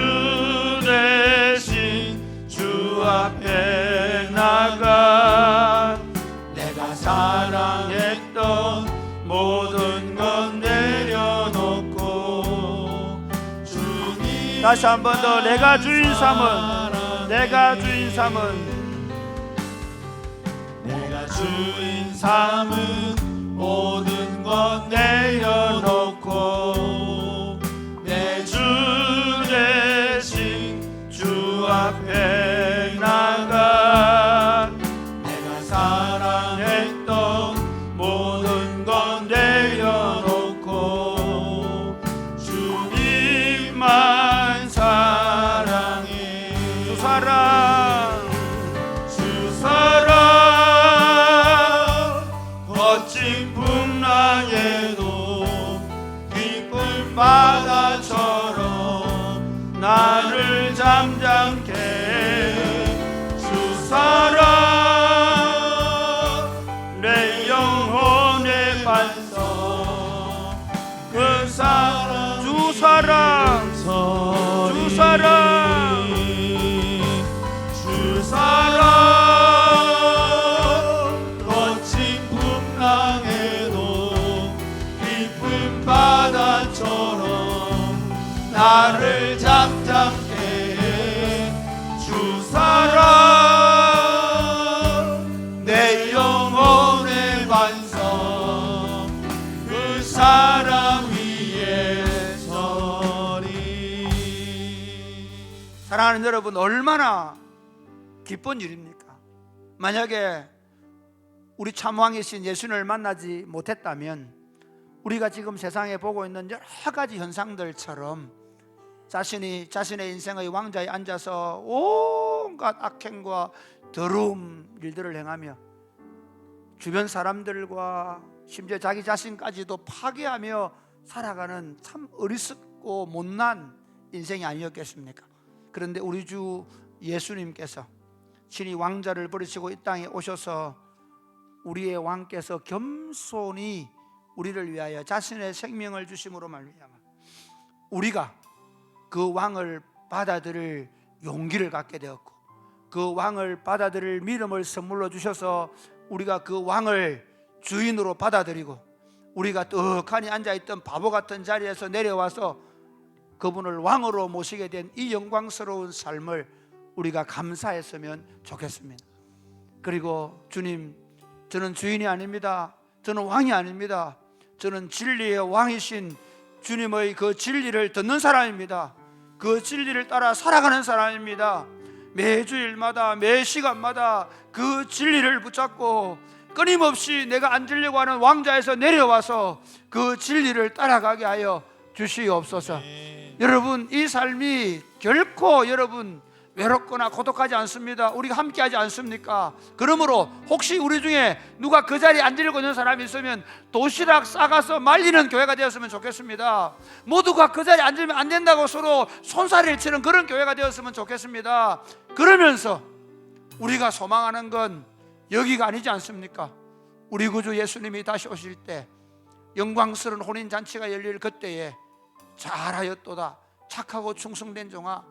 대신 주 앞에 다시 한 번 더. 내가 주인 삼은, 내가 주인 삼은, 내가 주인 삼은 모든 것 내려놓고 내 주 대신 주 앞에 나가 내가 사랑했던 모든 것 내려놓고 주님만 사랑해. 주 사랑, 주 사랑 거친 풍랑에도 깊은 바다처럼 나를 잠잠케 해. 주 사랑 내 영혼의 반석 그 사랑 주 사랑, 주 사랑, 주 사랑 거친 풍랑에도 깊은 바다처럼 나를 잠잠케 해. 주 사랑 내 영혼의 반석 그 사랑 위에 서리. 사랑하는 여러분, 얼마나 기쁜 일입니까? 만약에 우리 참왕이신 예수님을 만나지 못했다면 우리가 지금 세상에 보고 있는 여러 가지 현상들처럼 자신의 인생의 왕좌에 앉아서 온갖 악행과 더러운 일들을 행하며 주변 사람들과 심지어 자기 자신까지도 파괴하며 살아가는 참 어리석고 못난 인생이 아니었겠습니까? 그런데 우리 주 예수님께서 친히 왕좌를 버리시고 이 땅에 오셔서 우리의 왕께서 겸손히 우리를 위하여 자신의 생명을 주심으로 말미암아 우리가 그 왕을 받아들일 용기를 갖게 되었고 그 왕을 받아들일 믿음을 선물로 주셔서 우리가 그 왕을 주인으로 받아들이고 우리가 떡하니 앉아있던 바보 같은 자리에서 내려와서 그분을 왕으로 모시게 된 이 영광스러운 삶을 우리가 감사했으면 좋겠습니다. 그리고 주님, 저는 주인이 아닙니다. 저는 왕이 아닙니다. 저는 진리의 왕이신 주님의 그 진리를 듣는 사람입니다. 그 진리를 따라 살아가는 사람입니다. 매 주일마다 매 시간마다 그 진리를 붙잡고 끊임없이 내가 앉으려고 하는 왕좌에서 내려와서 그 진리를 따라가게 하여 주시옵소서. 여러분, 이 삶이 결코 여러분 외롭거나 고독하지 않습니다. 우리가 함께하지 않습니까? 그러므로 혹시 우리 중에 누가 그 자리에 앉으려고 있는 사람이 있으면 도시락 싸가서 말리는 교회가 되었으면 좋겠습니다. 모두가 그 자리에 앉으면 안 된다고 서로 손사래를 치는 그런 교회가 되었으면 좋겠습니다. 그러면서 우리가 소망하는 건 여기가 아니지 않습니까? 우리 구주 예수님이 다시 오실 때 영광스러운 혼인잔치가 열릴 그때에 잘하였도다 착하고 충성된 종아,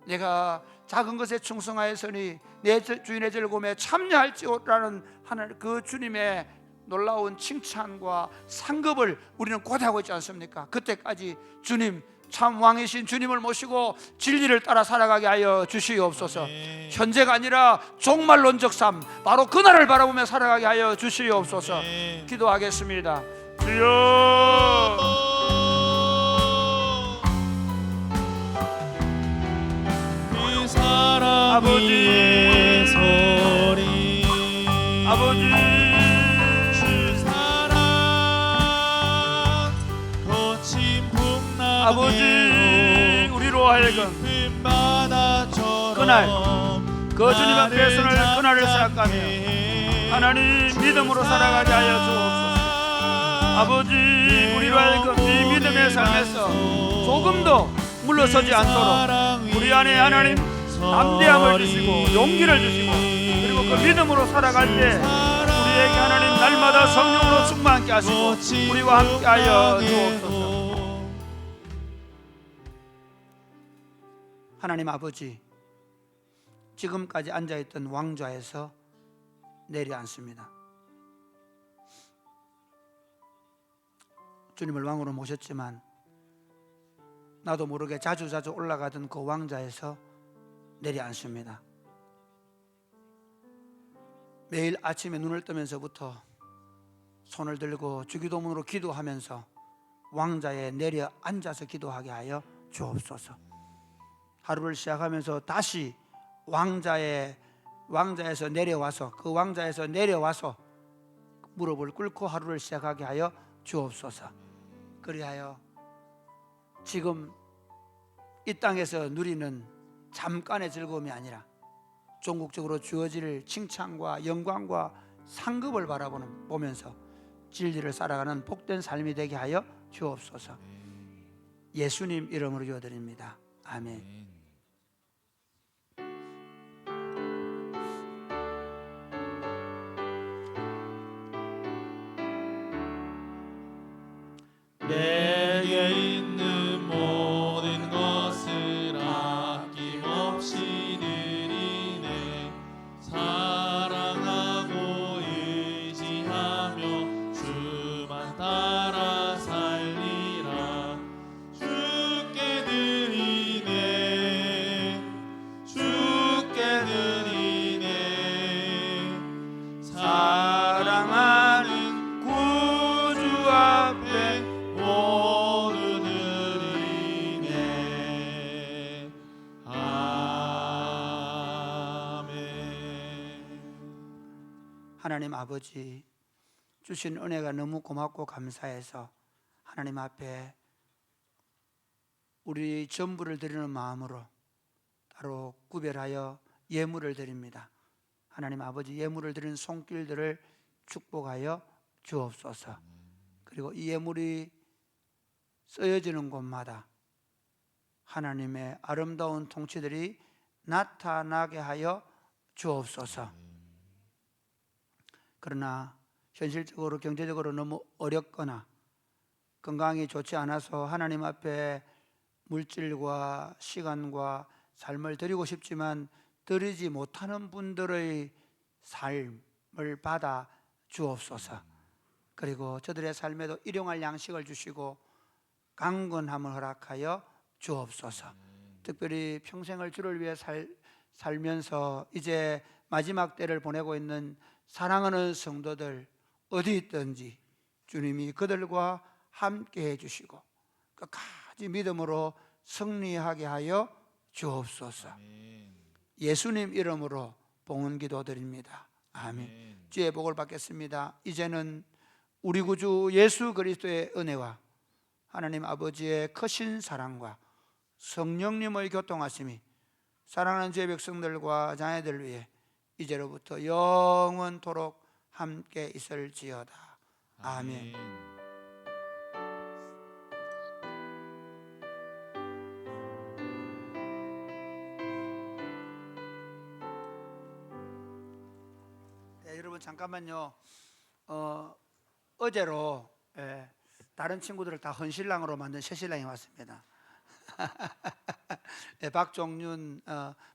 내가 작은 것에 충성하였으니 내 주인의 즐거움에 참여할지라는 하는 그 주님의 놀라운 칭찬과 상급을 우리는 고대하고 있지 않습니까? 그때까지 주님, 참 왕이신 주님을 모시고 진리를 따라 살아가게 하여 주시옵소서. 현재가 아니라 종말론적 삶, 바로 그날을 바라보며 살아가게 하여 주시옵소서. 기도하겠습니다. 주여, 아버지, 소리 아버지, 주 사랑 거친 풍랑에도 아버지, 우리로 하여금 깊은 바다처럼 그날 그 주님 앞에 손을 그날을 생각하며 하나님 믿음으로 살아가게 하여 주옵소서. 아버지, 우리로 하여금 이 믿음의 삶에서 조금도 물러서지 않도록 우리 안에 하나님 담대함을 주시고 용기를 주시고 그리고 그 믿음으로 살아갈 때 우리에게 하나님 날마다 성령으로 충만하게 하시고 우리와 함께 하여 주옵소서. 하나님 아버지, 지금까지 앉아있던 왕좌에서 내려앉습니다. 주님을 왕으로 모셨지만 나도 모르게 자주 올라가던 그 왕자에서 내려앉습니다. 매일 아침에 눈을 뜨면서부터 손을 들고 주기도문으로 기도하면서 왕자에 내려앉아서 기도하게 하여 주옵소서. 하루를 시작하면서 다시 왕자에서 내려와서 그 왕자에서 내려와서 무릎을 꿇고 하루를 시작하게 하여 주옵소서. 그리하여 지금 이 땅에서 누리는 잠깐의 즐거움이 아니라 종국적으로 주어질 칭찬과 영광과 상급을 보면서 진리를 살아가는 복된 삶이 되게 하여 주옵소서. 예수님 이름으로 기도드립니다. 아멘. 내게 있는 모든 것을 아낌없이 드리네. 사랑하고 의지하며 주만 따라 살리라. 주께 드리네. 주께 드리네. 사랑하는 구주 앞에 모두 드리네. 아멘. 하나님 아버지, 주신 은혜가 너무 고맙고 감사해서 하나님 앞에 우리 전부를 드리는 마음으로 따로 구별하여 예물을 드립니다. 하나님 아버지, 예물을 드리는 손길들을 축복하여 주옵소서. 그리고 이 예물이 쓰여지는 곳마다 하나님의 아름다운 통치들이 나타나게 하여 주옵소서. 그러나 현실적으로 경제적으로 너무 어렵거나 건강이 좋지 않아서 하나님 앞에 물질과 시간과 삶을 드리고 싶지만 드리지 못하는 분들의 삶을 받아 주옵소서. 그리고 저들의 삶에도 일용할 양식을 주시고 강건함을 허락하여 주옵소서. 특별히 평생을 주를 위해 살면서 이제 마지막 때를 보내고 있는 사랑하는 성도들 어디 있든지 주님이 그들과 함께 해주시고 끝까지 믿음으로 승리하게 하여 주옵소서. 예수님 이름으로 봉헌 기도드립니다. 아멘. 주의 복을 받겠습니다. 이제는 우리 구주 예수 그리스도의 은혜와 하나님 아버지의 크신 사랑과 성령님의 교통하심이 사랑하는 주의 백성들과 자녀들 위해 이제로부터 영원토록 함께 있을지어다. 아멘. 네, 여러분 잠깐만요. 어제로 다른 친구들을 다 헌신랑으로 만든 새신랑이 왔습니다. 박종윤,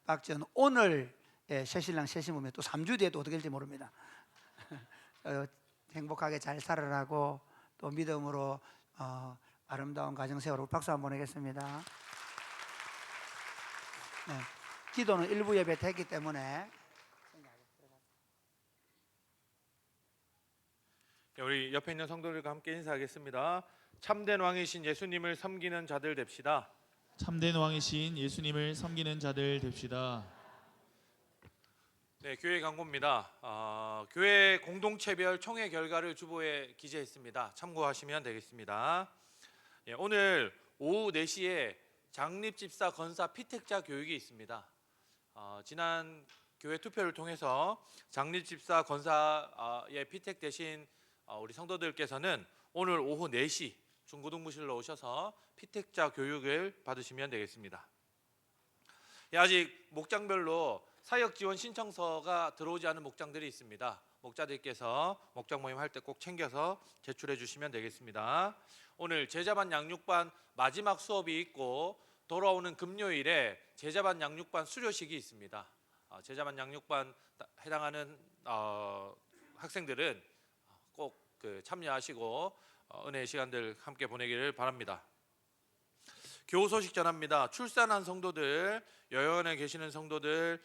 박지연 오늘 새신랑 새신부면 또 3주 뒤에 또 어떻게 될지 모릅니다. 행복하게 잘 살아라고 또 믿음으로 아름다운 가정 세우라고 박수 한번 보내겠습니다. 네, 기도는 일부 예배 됐기 때문에 우리 옆에 있는 성도들과 함께 인사하겠습니다. 참된 왕이신 예수님을 섬기는 자들 됩시다. 참된 왕이신 예수님을 섬기는 자들 됩시다. 네, 교회 광고입니다. 교회 공동체별 총회 결과를 주보에 기재했습니다. 참고하시면 되겠습니다. 오늘 오후 4시에 장립집사 건사 피택자 교육이 있습니다. 지난 교회 투표를 통해서 장립집사 건사에 피택되신 우리 성도들께서는 오늘 오후 4시 중고등부실로 오셔서 피택자 교육을 받으시면 되겠습니다. 아직 목장별로 사역 지원 신청서가 들어오지 않은 목장들이 있습니다. 목자들께서 목장 모임 할 때 꼭 챙겨서 제출해 주시면 되겠습니다. 오늘 제자반 양육반 마지막 수업이 있고 돌아오는 금요일에 제자반 양육반 수료식이 있습니다. 제자반 양육반 해당하는 학생들은 꼭 참여하시고 은혜의 시간들 함께 보내기를 바랍니다. 교우 소식 전합니다. 출산한 성도들, 여연에 계시는 성도들,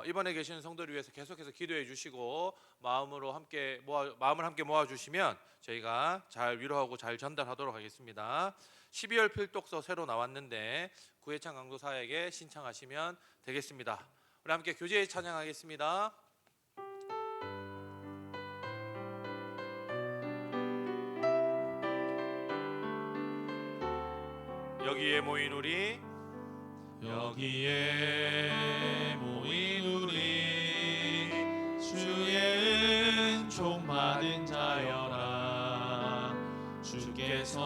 입원해 계시는 성도를 위해서 계속해서 기도해 주시고 마음을 함께 모아 주시면 저희가 잘 위로하고 잘 전달하도록 하겠습니다. 12월 필독서 새로 나왔는데 구혜창 강도사에게 신청하시면 되겠습니다. 우리 함께 교제 찬양하겠습니다. 여기에 모인 우리 주의 은총 받은 자여라. 주께서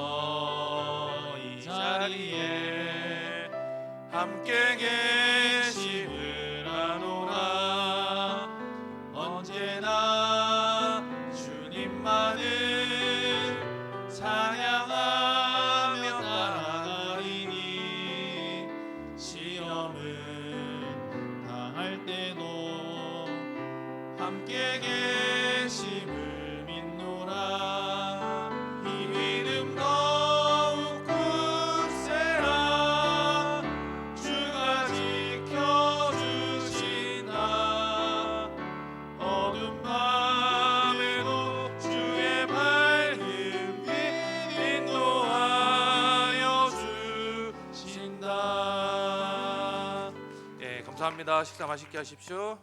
이 자리에 함께 계심을 아노라. 언제나 주님만을 찬양하며 따라가리니 시험을 당할 때도 함께 계심을 믿노라. 이 믿음 더욱 굳세라. 주가 지켜주신다. 어두운 밤에도 주의 밝은 빛 인도하여 주신다. 감사합니다. 식사 맛있게 하십시오.